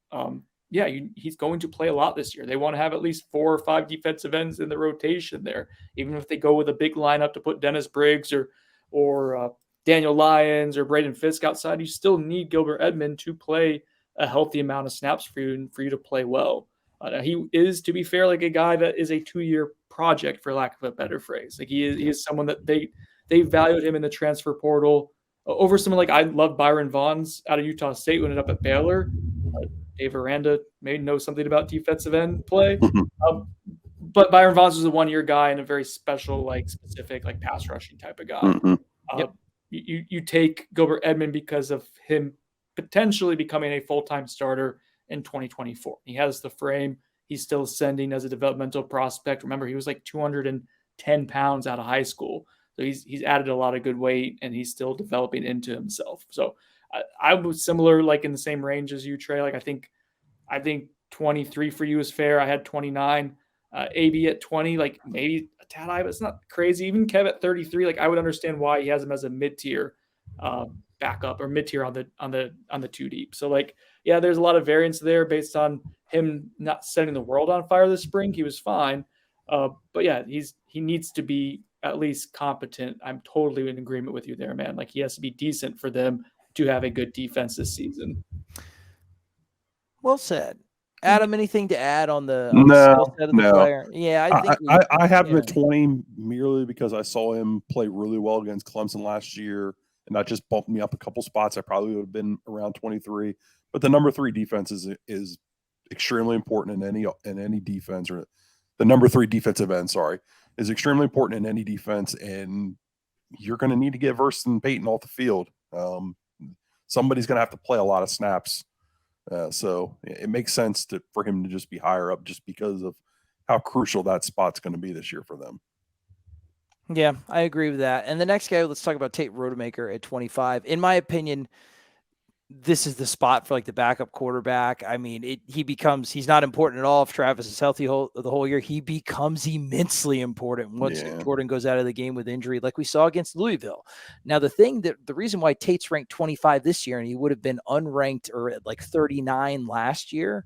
He's going to play a lot this year. They want to have at least 4 or 5 defensive ends in the rotation there. Even if they go with a big lineup to put Dennis Briggs or Daniel Lyons or Braden Fisk outside, you still need Gilbert Edmond to play a healthy amount of snaps for you to play well. He is, to be fair, like a guy that is a 2-year project, for lack of a better phrase. Like he is someone that they valued him in the transfer portal over someone like I love Byron Vaughn's out of Utah State who ended up at Baylor. Dave Aranda may know something about defensive end play. But Byron Vaughn's was a 1-year guy and a very special, like specific, like pass rushing type of guy. Yep. You take Gilbert Edmond because of him potentially becoming a full-time starter in 2024. He has the frame. He's still ascending as a developmental prospect. Remember, he was like 210 pounds out of high school. So he's added a lot of good weight, and he's still developing into himself. So I was similar, like in the same range as you, Trey. Like I think 23 for you is fair. I had 29. AB at 20, like maybe a tad high, but it's not crazy. Even Kev at 33, like I would understand why he has him as a mid-tier backup or mid-tier on the 2 deep. So like, yeah, there's a lot of variance there based on him not setting the world on fire this spring. He was fine. But yeah, he needs to be at least competent. I'm totally in agreement with you there, man. Like he has to be decent for them to have a good defense this season. Well said. Adam, anything to add on the No. player? Yeah, I have him at 20 merely because I saw him play really well against Clemson last year, and that just bumped me up a couple spots. I probably would have been around 23. But the number 3 defense is extremely important in any defense, or the number 3 defensive end, is extremely important in any defense, and you're going to need to get Verse and Peyton off the field. Somebody's going to have to play a lot of snaps. So it makes sense for him to just be higher up just because of how crucial that spot's going to be this year for them. Yeah, I agree with that. And the next guy, let's talk about Tate Rodemaker at 25. In my opinion, this is the spot for like the backup quarterback. I mean, he's not important at all if Travis is healthy the whole year. He becomes immensely important once Jordan goes out of the game with injury, like we saw against Louisville. Now, the reason why Tate's ranked 25 this year and he would have been unranked or at like 39 last year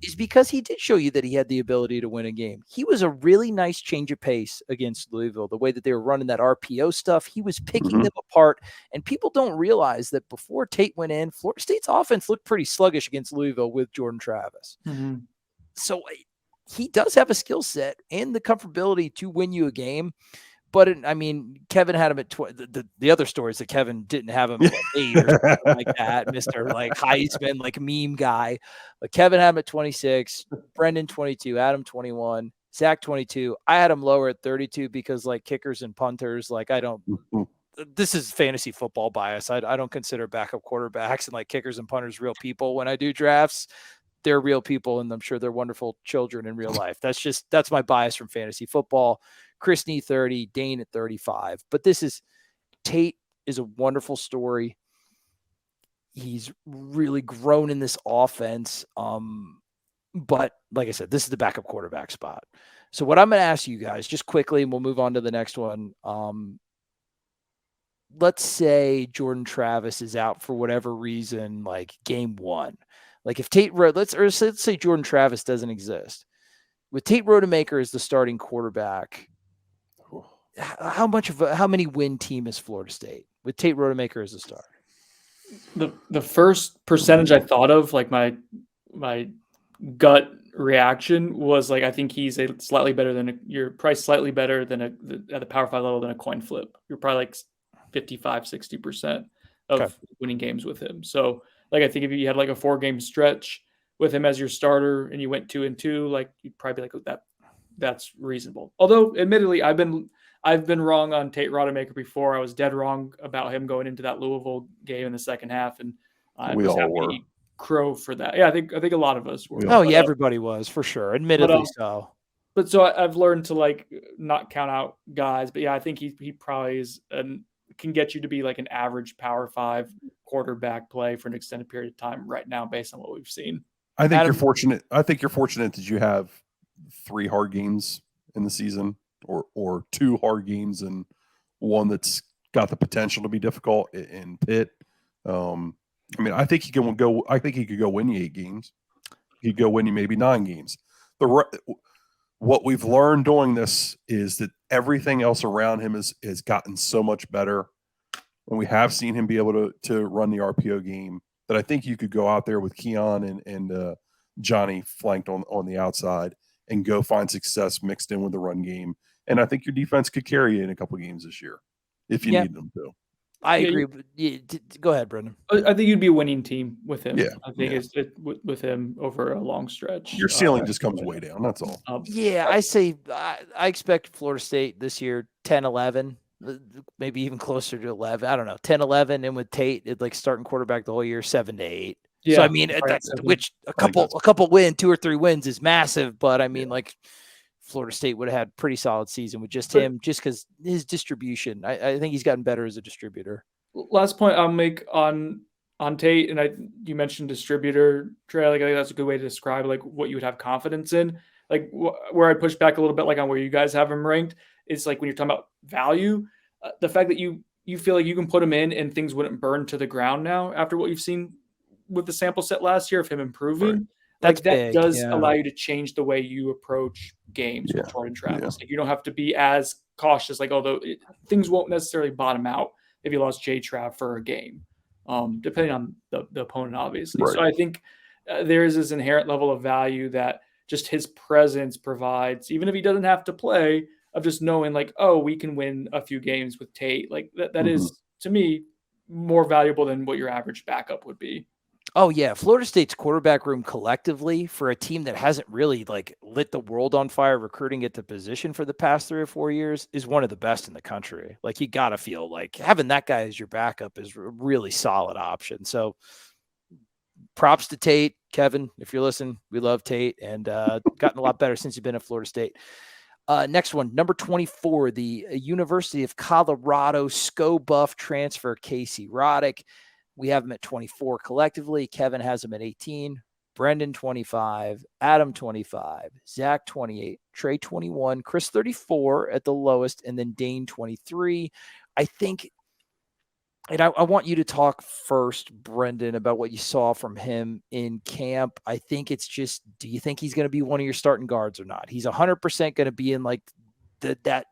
is because he did show you that he had the ability to win a game. He was a really nice change of pace against Louisville. The way that they were running that RPO stuff, he was picking them apart. And people don't realize that before Tate went in, Florida State's offense looked pretty sluggish against Louisville with Jordan Travis. So he does have a skill set and the comfortability to win you a game. But I mean, Kevin had him at the other story is that Kevin didn't have him at 8 or something like that, Mr. like Heisman, like meme guy. But Kevin had him at 26, Brendan 22, Adam 21, Zach 22. I had him lower at 32 because like kickers and punters, like this is fantasy football bias. I don't consider backup quarterbacks and like kickers and punters real people when I do drafts. They're real people, and I'm sure they're wonderful children in real life. That's my bias from fantasy football. Chris Nee 30, Dane at 35. But Tate is a wonderful story. He's really grown in this offense. But like I said, this is the backup quarterback spot. So what I'm going to ask you guys just quickly, and we'll move on to the next one. Let's say Jordan Travis is out for whatever reason, like game 1. Like if let's say Jordan Travis doesn't exist. With Tate Rodemaker as the starting quarterback, how many win team is Florida State with Tate Rodemaker as a starter? The first percentage I thought of, like my gut reaction was like, I think he's you're probably slightly better than at the Power 5 level than a coin flip. You're probably like 55-60% of winning games with him. So like, I think if you had like a 4-game stretch with him as your starter and you went 2-2, like you'd probably be like, that's reasonable. Although admittedly, I've been wrong on Tate Rodemaker before. I was dead wrong about him going into that Louisville game in the second half. And I was happy to eat crow for that. Yeah. I think a lot of us were. Everybody was for sure. Admittedly so. But so I've learned to like not count out guys, but yeah, I think he probably is can get you to be like an average Power 5 quarterback play for an extended period of time right now, based on what we've seen. I think you're fortunate. I think you're fortunate that you have 3 hard games in the season, or 2 hard games and one that's got the potential to be difficult in Pitt. I mean, I think he could go. I think he could go win you 8 games. He could go win you maybe 9 games. What we've learned doing this is that everything else around him has gotten so much better, and we have seen him be able to run the RPO game, that I think you could go out there with Keon and Johnny flanked on the outside and go find success mixed in with the run game. And I think your defense could carry you in a couple games this year if you need them to. I agree. Go ahead, Brendan. I think you'd be a winning team with him. Yeah, I think it's with him over a long stretch. Your ceiling just comes way down. That's all. I say I expect Florida State this year 10-11, maybe even closer to 11. I don't know, 10-11, and with Tate, it's like starting quarterback the whole year, 7-8. Yeah, so I mean, which a couple win, 2 or 3 wins is massive. But I mean, like Florida State would have had a pretty solid season with just him, just because his distribution. I think he's gotten better as a distributor. Last point I'll make on Tate, and you mentioned distributor, Trey. Like I think that's a good way to describe like what you would have confidence in. Like where I push back a little bit, like on where you guys have him ranked, is like when you're talking about value, the fact that you feel like you can put him in and things wouldn't burn to the ground now after what you've seen with the sample set last year of him improving. Right. That does allow you to change the way you approach games with Jordan Travis. Like you don't have to be as cautious. Like although things won't necessarily bottom out if you lost J Trav for a game, depending on the opponent, obviously. Right. So I think there is this inherent level of value that just his presence provides, even if he doesn't have to play, of just knowing like, oh, we can win a few games with Tate. Like that is, to me, more valuable than what your average backup would be. Oh yeah, Florida State's quarterback room collectively for a team that hasn't really like lit the world on fire recruiting at the position for the past 3 or 4 years is one of the best in the country. Like you got to feel like having that guy as your backup is a really solid option. So props to Tate, Kevin, if you're listening, we love Tate and gotten a lot better since you've been at Florida State. Next one, number 24, the University of Colorado SCO Buff transfer Casey Roddick. We have him at 24 collectively. Kevin has him at 18. Brendan 25. Adam 25. Zach 28. Trey 21. Chris 34 at the lowest. And then Dane 23. I think, and I want you to talk first, Brendan, about what you saw from him in camp. I think it's just, do you think he's going to be one of your starting guards or not? He's 100% going to be in like that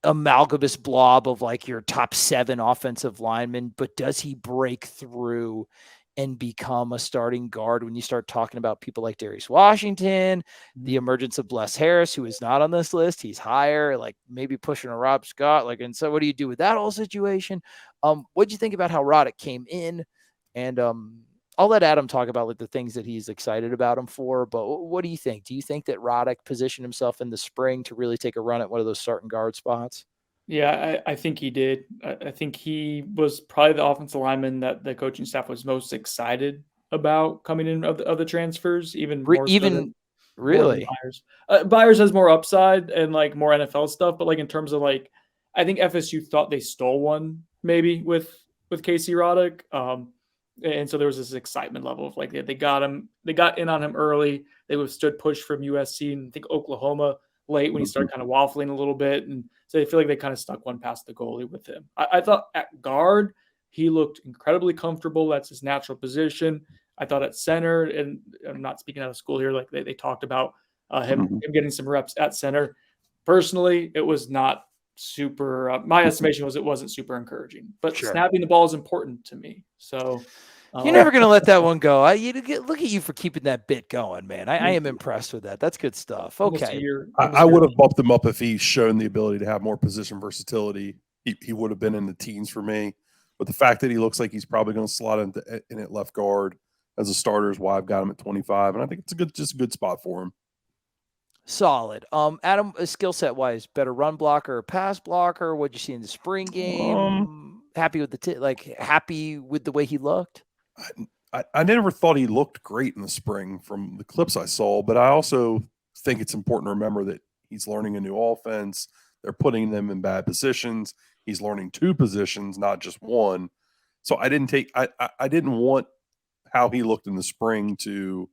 amalgamous blob of like your top 7 offensive linemen, but does he break through and become a starting guard when you start talking about people like Darius Washington, the emergence of Bless Harris, who is not on this list? He's higher, like maybe pushing a Rob Scott. Like, and so what do you do with that whole situation? What'd you think about how Roddick came in? And I'll let Adam talk about like the things that he's excited about him for, but what do you think? Do you think that Roddick positioned himself in the spring to really take a run at one of those starting guard spots? Yeah, I think he did. I think he was probably the offensive lineman that the coaching staff was most excited about coming in of the transfers, even more really. Byers. Byers has more upside and like more NFL stuff, but like in terms of like, I think FSU thought they stole one maybe with Casey Roddick. And so there was this excitement level of like they got in on him early. They withstood push from USC and I think Oklahoma late when he started kind of waffling a little bit. And so I feel like they kind of stuck one past the goalie with him. I thought at guard, he looked incredibly comfortable. That's his natural position. I thought at center, and I'm not speaking out of school here, like they talked about him getting some reps at center. Personally, it was not super, my estimation was it wasn't super encouraging, but snapping the ball is important to me. So you're never going to let that one go. Look at you for keeping that bit going, man. I am impressed with that. That's good stuff. Okay. I would have bumped him up if he's shown the ability to have more position versatility. He would have been in the teens for me. But the fact that he looks like he's probably going to slot in at left guard as a starter is why I've got him at 25. And I think it's just a good spot for him. Solid. Adam, skill set wise, better run blocker or pass blocker? What'd you see in the spring game? Happy with happy with the way he looked? I never thought he looked great in the spring from the clips I saw, but I also think it's important to remember that he's learning a new offense. They're putting them in bad positions. He's learning 2 positions, not just one. So I didn't want how he looked in the spring to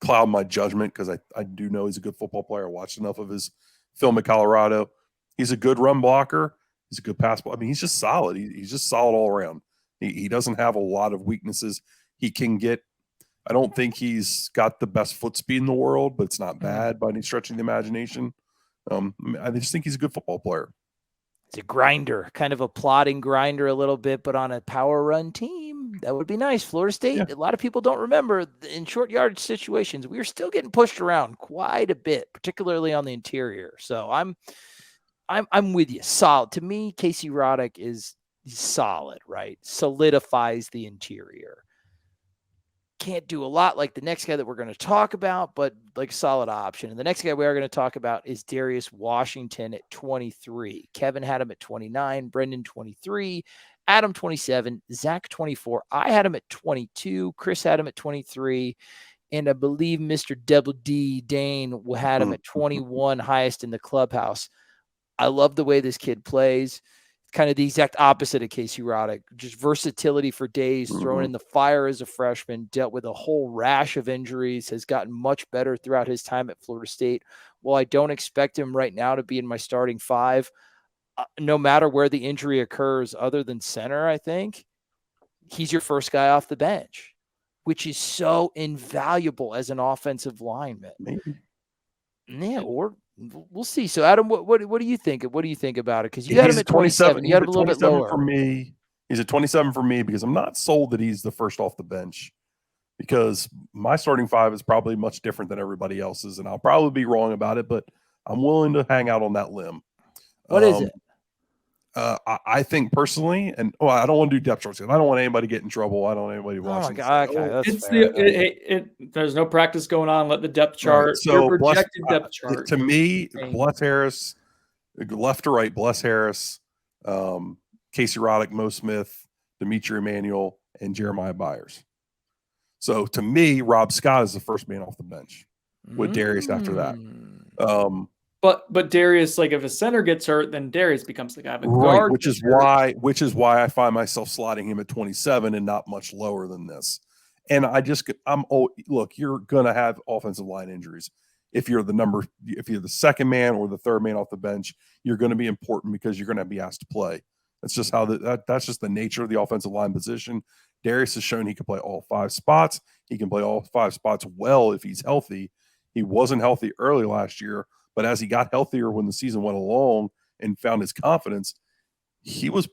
cloud my judgment because I do know he's a good football player. I watched enough of his film at Colorado. He's a good run blocker. He's a good pass blocker. I mean, he's just solid. He's just solid all around. He doesn't have a lot of weaknesses. He can get – I don't think he's got the best foot speed in the world, but it's not bad by any stretch of the imagination. I just think he's a good football player. He's a grinder, kind of a plodding grinder a little bit, but on a power run team, That would be nice. Florida State, Yeah. a lot of people don't remember in short yardage situations, we were still getting pushed around quite a bit, particularly on the interior. So I'm with you. Solid. To me, Casey Roddick is solid, right? Solidifies the interior. Can't do a lot like the next guy that we're going to talk about, but like solid option. And the next guy we are going to talk about is Darius Washington at 23. Kevin had him at 29, Brendan 23, Adam 27, Zach 24. I had him at 22. Chris had him at 23. And I believe Mr. Double D Dane had him at 21, highest in the clubhouse. I love the way this kid plays. Kind of the exact opposite of Casey Roddick. Just versatility for days, thrown in the fire as a freshman, dealt with a whole rash of injuries, has gotten much better throughout his time at Florida State. While I don't expect him right now to be in my starting five, no matter where the injury occurs other than center, I think he's your first guy off the bench, which is so invaluable as an offensive lineman. Maybe. Yeah, or we'll see. So, Adam, what do you think? What do you think about it? Because you had him at 27. You had him a little bit lower. For me. He's at 27 for me because I'm not sold that he's the first off the bench, because my starting five is probably much different than everybody else's, and I'll probably be wrong about it, but I'm willing to hang out on that limb. What is it? I think personally, and I don't want to do depth charts. I don't want anybody to get in trouble. I don't want anybody watching. It's fair. There's no practice going on. Let the depth chart. Right. So your projected depth chart. To me, Bless Harris, left to right, Bless Harris, Casey Roddick, Mo Smith, Dimitri Emanuel, and Jeremiah Byers. So to me, Rob Scott is the first man off the bench with Darius after that. But Darius, like if a center gets hurt, then Darius becomes the guy. But right, which is why I find myself sliding him at 27 and not much lower than this. And look, you're gonna have offensive line injuries. If you're the second man or the third man off the bench, you're going to be important because you're going to be asked to play. That's just how that's just the nature of the offensive line position. Darius has shown he can play all five spots. He can play all five spots well if he's healthy. He wasn't healthy early last year, but as he got healthier when the season went along and found his confidence, he was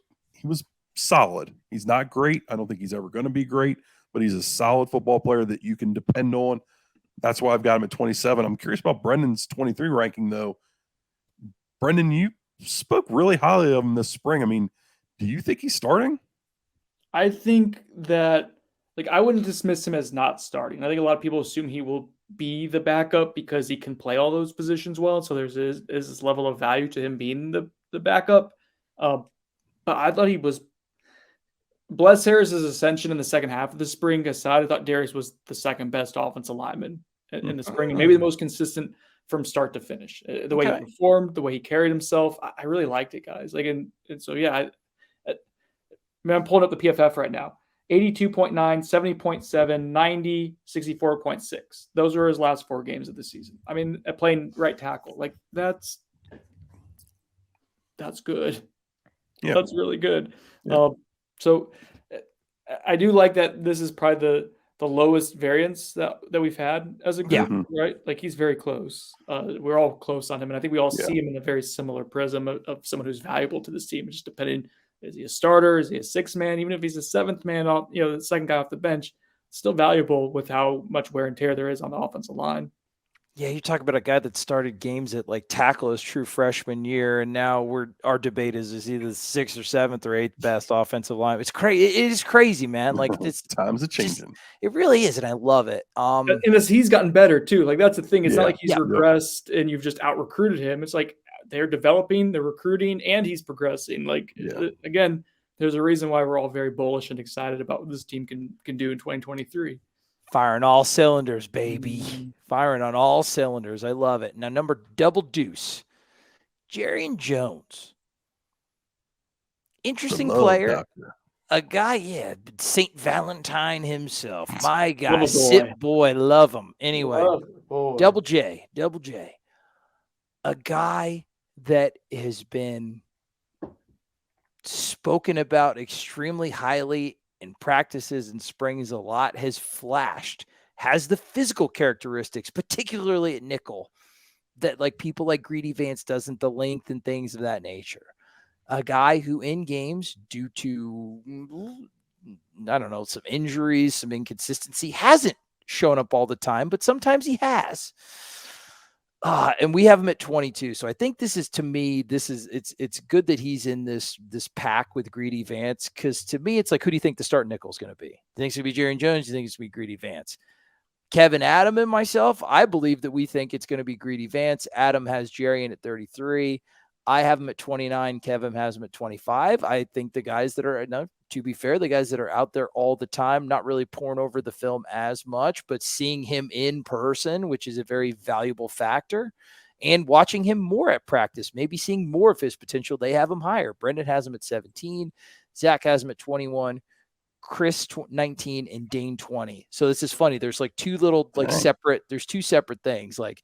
solid. He's not great. I don't think he's ever going to be great, but he's a solid football player that you can depend on. That's why I've got him at 27. I'm curious about Brendan's 23 ranking, though. Brendan, you spoke really highly of him this spring. I mean, do you think he's starting? I think that, I wouldn't dismiss him as not starting. I think a lot of people assume he will be the backup because he can play all those positions well. So there's this level of value to him being the backup. But I thought he was Bless Harris's ascension in the second half of the spring aside. I thought Darius was the second best offensive lineman in the spring, and maybe the most consistent from start to finish. The way he performed, the way he carried himself, I really liked it, guys. And so yeah, I'm pulling up the PFF right now. 82.9, 70.7, 90, 64.6. Those are his last 4 games of the season. I mean, playing right tackle, that's good. Yeah. That's really good. Yeah. So I do like that this is probably the lowest variance that we've had as a group, right? He's very close. We're all close on him, and I think we all see him in a very similar prism of someone who's valuable to this team. Just depending, is he a starter? Is he a 6th man? Even if he's a 7th man, off, the second guy off the bench, still valuable with how much wear and tear there is on the offensive line. Yeah, you talk about a guy that started games at tackle his true freshman year, and now our debate is he the 6th or 7th or 8th best offensive line? It's crazy. It is crazy, man. It's times are changing. It really is, and I love it. And he's gotten better too. That's the thing. It's not like he's regressed and you've just out recruited him. It's like they're developing, they're recruiting, and he's progressing. Again, there's a reason why we're all very bullish and excited about what this team can do in 2023. Firing all cylinders, baby. Firing on all cylinders. I love it. Now, number double deuce, Jarian Jones. Interesting player. Doctor. A guy, St. Valentine himself. My guy, Sit boy, love him. Anyway, Double J. A guy that has been spoken about extremely highly in practices and springs a lot, has flashed, has the physical characteristics, particularly at nickel, that people like Greedy Vance doesn't, the length and things of that nature. A guy who in games, due to I don't know, some injuries, some inconsistency. Hasn't shown up all the time, but sometimes he has. And we have him at 22. So I think this is, to me, it's good that he's in this pack with Greedy Vance, because to me, it's like, who do you think the starting nickel is going to be? You think it's going to be Jarian Jones? You think it's going to be Greedy Vance? Kevin, Adam, and myself, I believe that we think it's going to be Greedy Vance. Adam has Jarrian at 33. I have him at 29. Kevin has him at 25. I think the guys that are, no, to be fair, the guys that are out there all the time, not really pouring over the film as much, but seeing him in person, which is a very valuable factor, and watching him more at practice, maybe seeing more of his potential, they have him higher. Brendan has him at 17. Zach has him at 21. Chris 19 and Dane 20. So this is funny. There's like two separate things. Like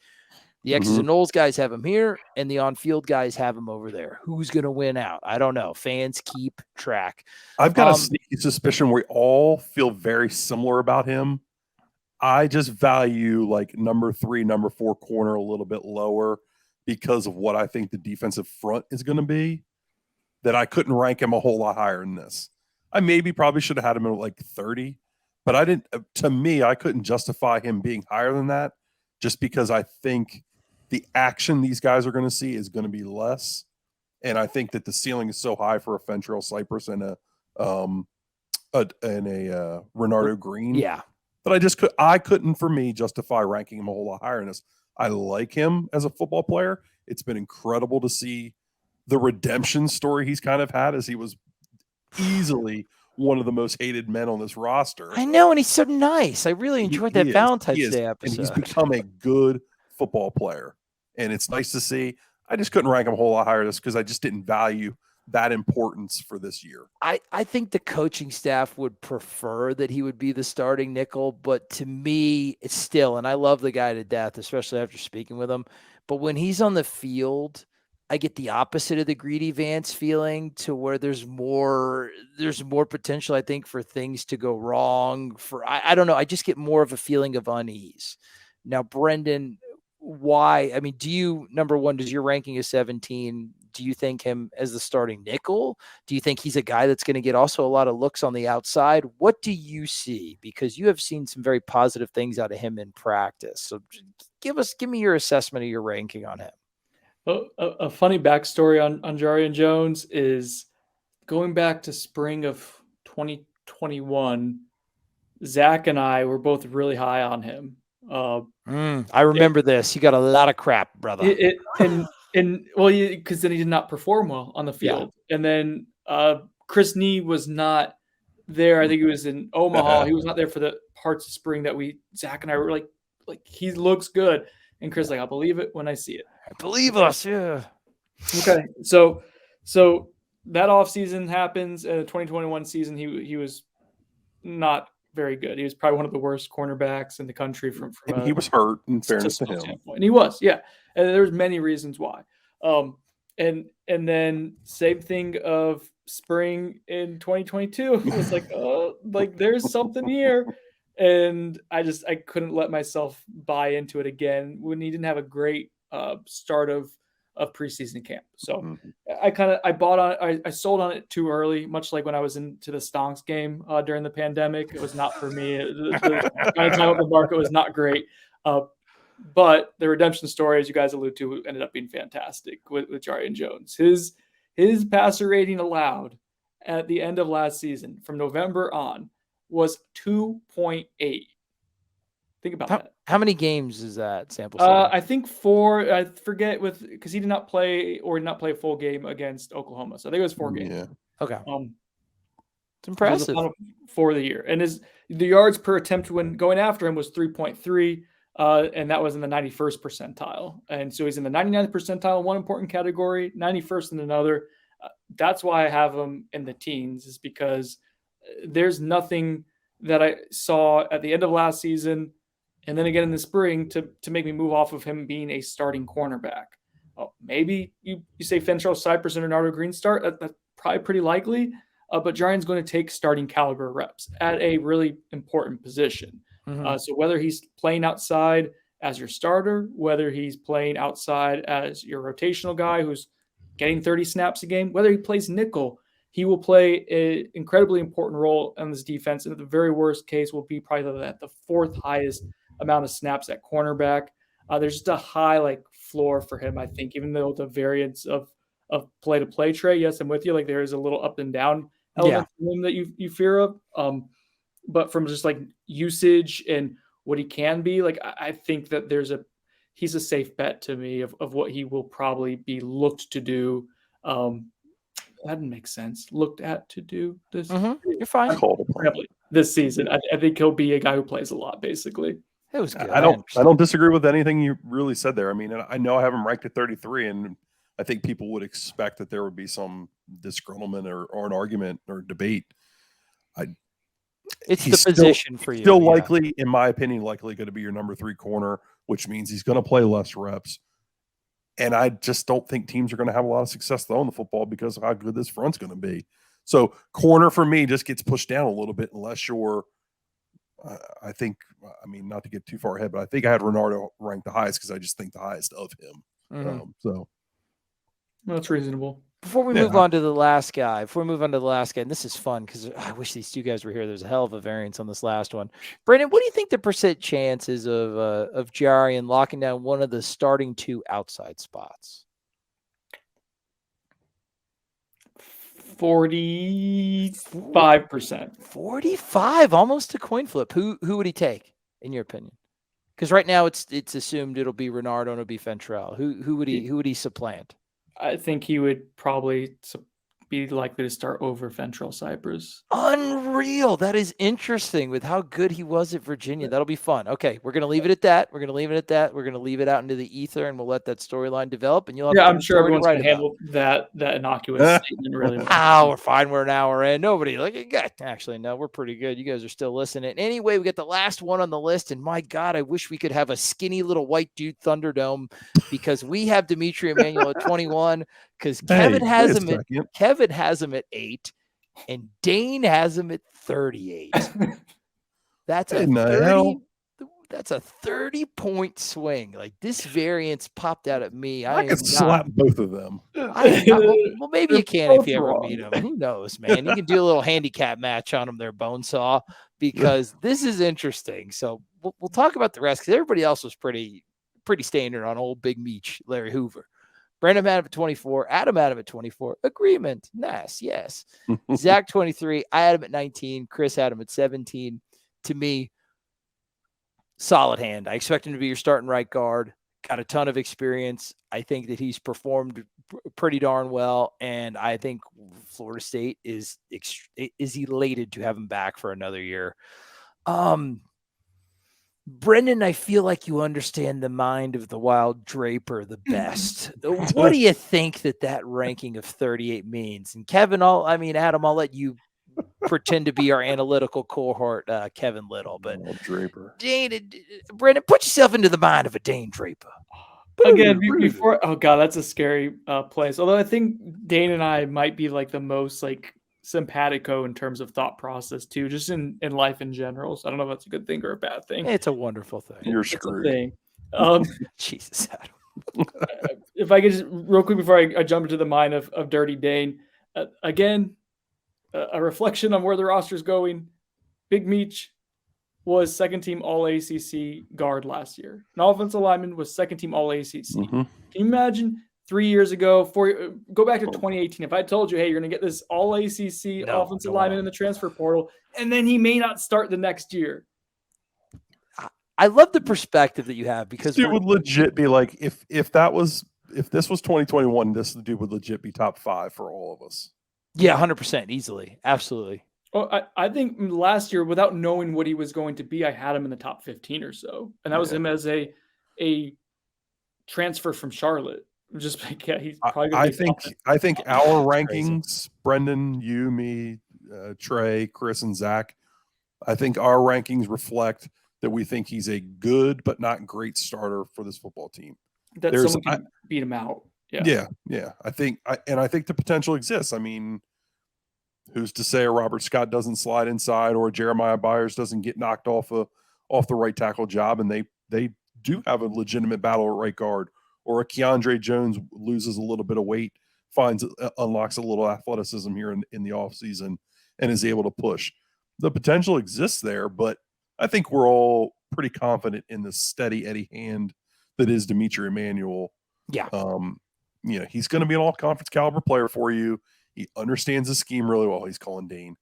the X's and Noles guys have him here, and the on-field guys have him over there. Who's going to win out? I don't know. Fans keep track. I've got a sneaky suspicion we all feel very similar about him. I just value like number 3, number 4 corner a little bit lower because of what I think the defensive front is going to be, that I couldn't rank him a whole lot higher than this. I probably should have had him at like 30, but I didn't. To me, I couldn't justify him being higher than that, just because I think the action these guys are going to see is going to be less, and I think that the ceiling is so high for a Fentrell Cypress and a Renardo Green, that I couldn't for me justify ranking him a whole lot higher than this. I like him as a football player. It's been incredible to see the redemption story he's kind of had, as he was easily one of the most hated men on this roster. I know, and he's so nice. I really enjoyed that Valentine's Day episode. And he's become a good football player, and it's nice to see. I just couldn't rank him a whole lot higher just because I just didn't value that importance for this year. I think the coaching staff would prefer that he would be the starting nickel, but to me, it's still, and I love the guy to death, especially after speaking with him, but when he's on the field, I get the opposite of the Greedy Vance feeling, to where there's more potential, I think, for things to go wrong. I don't know. I just get more of a feeling of unease. Now, Brendan, why? I mean, number one, does your ranking is 17? Do you think him as the starting nickel? Do you think he's a guy that's going to get also a lot of looks on the outside? What do you see? Because you have seen some very positive things out of him in practice. So give me your assessment of your ranking on him. A funny backstory on Jarian Jones is going back to spring of 2021. Zach and I were both really high on him. I remember this. You got a lot of crap, brother. Because then he did not perform well on the field. Yeah. And then Chris Nee was not there. I think he was in Omaha. He was not there for the parts of spring that Zach and I were like he looks good. And Chris I'll believe it when I see it. Believe us, yeah. Okay, so that offseason happens. In the 2021 season, he was not very good. He was probably one of the worst cornerbacks in the country from and he was hurt, in fairness to him. Standpoint. And he was, yeah. And there's many reasons why. And then same thing of spring in 2022. It was there's something here. And I couldn't let myself buy into it again when he didn't have a great start of preseason camp. So I sold on it too early, much like when I was into the Stonks game during the pandemic. It was not for me. The kind of time of the market was not great. But the redemption story, as you guys allude to, ended up being fantastic with Jarrian Jones. His passer rating allowed at the end of last season from November on was 2.8. Think about that. How many games is that sample size? I think 4. I forget because he did not play a full game against Oklahoma. So I think it was 4 games. Yeah. Okay. It's impressive for the year. And the yards per attempt when going after him was 3.3, and that was in the 91st percentile. And so he's in the 99th percentile in one important category, 91st in another. That's why I have him in the teens, is because there's nothing that I saw at the end of last season and then again in the spring to make me move off of him being a starting cornerback. Maybe you say Fentrell Cypress and Renardo Green start. That's probably pretty likely. But Jarian's going to take starting caliber reps at a really important position. Mm-hmm. So whether he's playing outside as your starter, whether he's playing outside as your rotational guy who's getting 30 snaps a game, whether he plays nickel, he will play an incredibly important role in this defense. And at the very worst case, will be probably at the fourth highest amount of snaps at cornerback. There's just a high like floor for him, I think, even though the variance of play to play, Trey. Yes, I'm with you. Like there is a little up and down element to him that you fear of. But from just like usage and what he can be, like I think that he's a safe bet to me of what he will probably be looked to do. That didn't make sense. Looked at to do this. You're fine. This season, I think he'll be a guy who plays a lot. Basically, it was good. I don't disagree with anything you really said there. I mean, I know I have him ranked at 33, and I think people would expect that there would be some disgruntlement or an argument or debate. It's the position for you. Still likely, in my opinion, likely going to be your number 3 corner, which means he's going to play less reps. And I just don't think teams are going to have a lot of success throwing the football because of how good this front's going to be. So corner for me just gets pushed down a little bit unless you're I think, I mean, not to get too far ahead, but I think I had Renardo ranked the highest because I just think the highest of him. So that's reasonable. Before we move on to the last guy, and this is fun because I wish these two guys were here. There's a hell of a variance on this last one. Brandon, what do you think the percent chances of Jarrian locking down one of the starting 2 outside spots? 45%. 45, almost a coin flip. Who would he take, in your opinion? Because right now it's assumed it'll be Renardo and it'll be Fentrell. Who would he supplant? I think he would probably be likely to start over Fentrell Cypress. Unreal. That is interesting with how good he was at Virginia. That'll be fun. Okay, we're going to leave it at that. We're going to leave it out into the ether, and we'll let that storyline develop. And you'll have I'm sure everyone's going to handle that innocuous statement really well. We're fine. We're an hour in. Nobody actually, no, we're pretty good. You guys are still listening. Anyway, we got the last one on the list, and my God, I wish we could have a skinny little white dude Thunderdome because we have Dimitri Emanuel at 21. Because Kevin has him at 8, and Dane has him at 38. That's a 30-point swing. Like this variance popped out at me. I could slap both of them. Well, maybe you can if you ever meet them. Who knows, man? You can do a little handicap match on them there, Bonesaw, because this is interesting. So we'll talk about the rest because everybody else was pretty standard on old Big Meech, Larry Hoover. Brandon had him at 24. Adam had him at 24. Agreement. Nice. Yes. Zach 23. I had him at 19. Chris had him at 17. To me, solid hand. I expect him to be your starting right guard. Got a ton of experience. I think that he's performed pretty darn well. And I think Florida State is elated to have him back for another year. Brendan, I feel like you understand the mind of the Wild Draper the best. What do you think that ranking of 38 means? And Kevin, Adam, I'll let you pretend to be our analytical cohort, Kevin Little. But Draper, Brendan, put yourself into the mind of a Dane Draper. Again, before that's a scary place. Although I think Dane and I might be like the most like simpatico in terms of thought process too, just in life in general. So I don't know if that's a good thing or a bad thing. It's a wonderful thing. You're screwed. Jesus, Adam. If I could just real quick before I jump into the mind of Dirty Dane, again, a reflection on where the roster is going. Big Meech was second team All ACC guard last year. An offensive lineman was second team All ACC. Can you imagine 3 years ago, go back to 2018, if I told you, hey, you're going to get this All ACC offensive lineman in the transfer portal, and then he may not start the next year. I love the perspective that you have because dude would legit be like, if this was 2021, this dude would legit be top 5 for all of us. Yeah, 100%, easily, absolutely. Oh, I think last year, without knowing what he was going to be, I had him in the top 15 or so, and that was him as a transfer from Charlotte. Just he's probably. I think our rankings, Brendan, you, me, Trey, Chris, and Zach. I think our rankings reflect that we think he's a good but not great starter for this football team. That someone can beat him out. Yeah. I think the potential exists. I mean, who's to say a Robert Scott doesn't slide inside or Jeremiah Byers doesn't get knocked off the right tackle job, and they do have a legitimate battle at right guard, or a Keandre Jones loses a little bit of weight unlocks a little athleticism here in the offseason and is able to push. The potential exists there, but I think we're all pretty confident in the steady Eddie hand that is Dimitri Emanuel. Yeah. He's going to be an all-conference caliber player for you. He understands the scheme really well. He's calling Dane.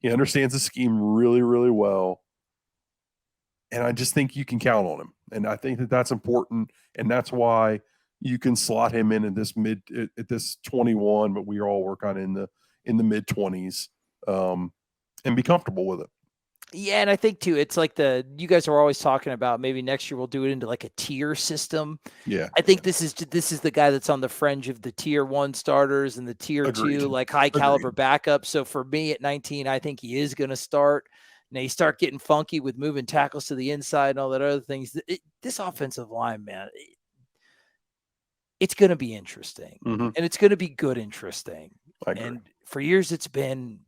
He understands the scheme really, really well. And I just think you can count on him. And I think that that's important. And that's why you can slot him in at this 21, but we all work on in the mid 20s and be comfortable with it. Yeah, and I think too, it's like you guys are always talking about maybe next year we'll do it into like a tier system. Yeah, I think this is the guy that's on the fringe of the tier 1 starters and the tier Agreed. 2, like high caliber backup. So for me at 19, I think he is going to start. Now you start getting funky with moving tackles to the inside and all that other things. This offensive line, man, it's going to be interesting, and it's going to be good interesting. And for years it's been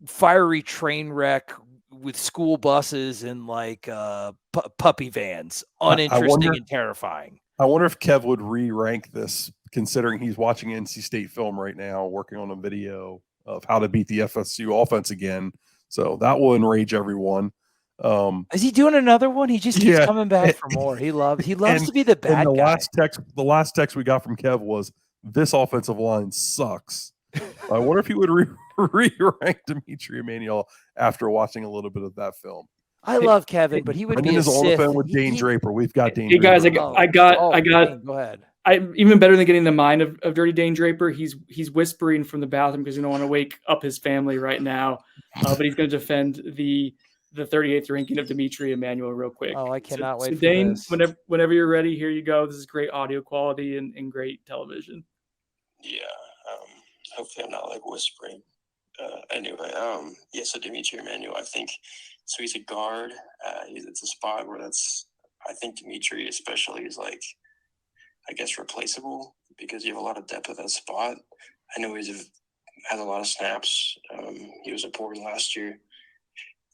fiery train wreck with school buses and like puppy vans, uninteresting and terrifying. I wonder if Kev would re-rank this, considering he's watching NC State film right now, working on a video of how to beat the FSU offense again. So that will enrage everyone. Is he doing another one? He just keeps coming back for more. He loves to be the bad guy. The last text we got from Kev was, "This offensive line sucks." I wonder if he would re-rank Dimitri Emanuel after watching a little bit of that film. I love Kevin, but he would be a on the phone with Dane Draper. We've got Dane. Hey guys, Draper. I got. Go ahead. I'm even better than getting the mind of Dirty Dane Draper. He's whispering from the bathroom because you don't want to wake up his family right now. But he's going to defend the 38th ranking of Dimitri Emanuel real quick. Oh, I cannot wait. So Dane, whenever you're ready, here you go. This is great audio quality and great television. Yeah. Hopefully I'm not like whispering. So Dimitri Emanuel, I think, so he's a guard. It's a spot where I think Dimitri especially is like, I guess, replaceable because you have a lot of depth at that spot. I know has a lot of snaps. He was a Portland last year.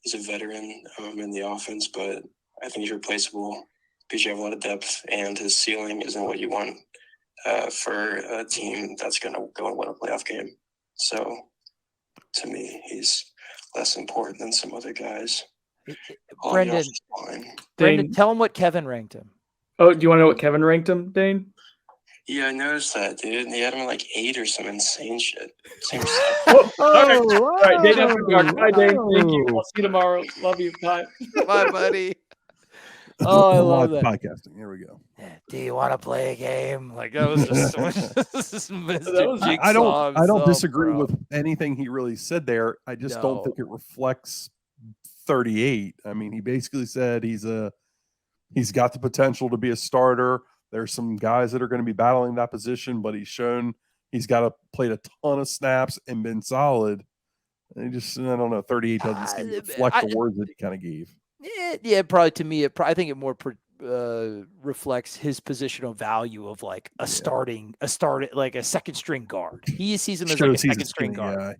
He's a veteran in the offense, but I think he's replaceable because you have a lot of depth and his ceiling isn't what you want for a team that's going to go and win a playoff game. So to me, he's less important than some other guys. Brendan, tell him what Kevin ranked him. Oh, do you want to know what Kevin ranked him, Dane? Yeah, I noticed that, dude. He had him like 8 or some insane shit. All right, Dane, bye, Dane. Thank you. I'll see you tomorrow. Love you. Bye. Bye, buddy. Oh, I love that. Podcasting. Here we go. Do you want to play a game? Like that was just so much. I don't disagree with anything he really said there. I just don't think it reflects 38. I mean, he basically said he's got the potential to be a starter. There's some guys that are going to be battling that position, but he's shown he's played a ton of snaps and been solid. And I don't know, 38 doesn't reflect the words that he kind of gave. Yeah, probably to me, I think it more reflects his positional value of like a like a second string guard. He sees him as like a second string guard.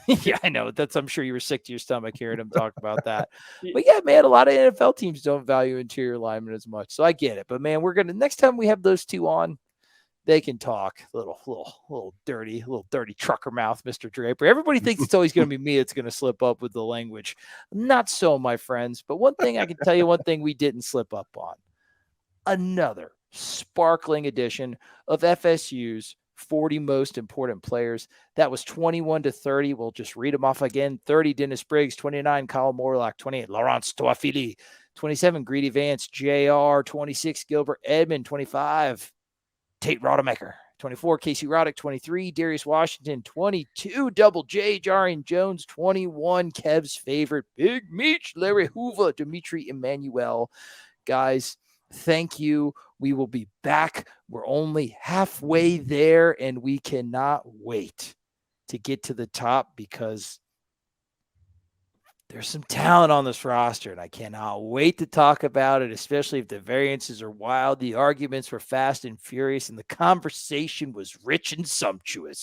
Yeah, I know. I'm sure you were sick to your stomach hearing him talk about that. But yeah, man, a lot of NFL teams don't value interior linemen as much. So I get it. But man, next time we have those two on, they can talk. Little dirty trucker mouth, Mr. Draper. Everybody thinks it's always going to be me that's going to slip up with the language. Not so, my friends. But one thing I can tell you, one thing we didn't slip up on. Another sparkling edition of FSU's 40 most important players. That was 21 to 30. We'll just read them off again. 30, Dennis Briggs. 29, Kyle Morlock. 28, Lawrance Toafili. 27, Greedy Vance. JR. 26, Gilbert Edmond. 25, Tate Rodemaker. 24, Casey Roddick. 23, Darius Washington. 22, Double J, Jarian Jones. 21, Kev's favorite, Big Meech, Larry Hoover, Dimitri Emanuel. Guys, thank you. We will be back. We're only halfway there, and we cannot wait to get to the top because there's some talent on this roster, and I cannot wait to talk about it, especially if the variances are wild, the arguments were fast and furious, and the conversation was rich and sumptuous.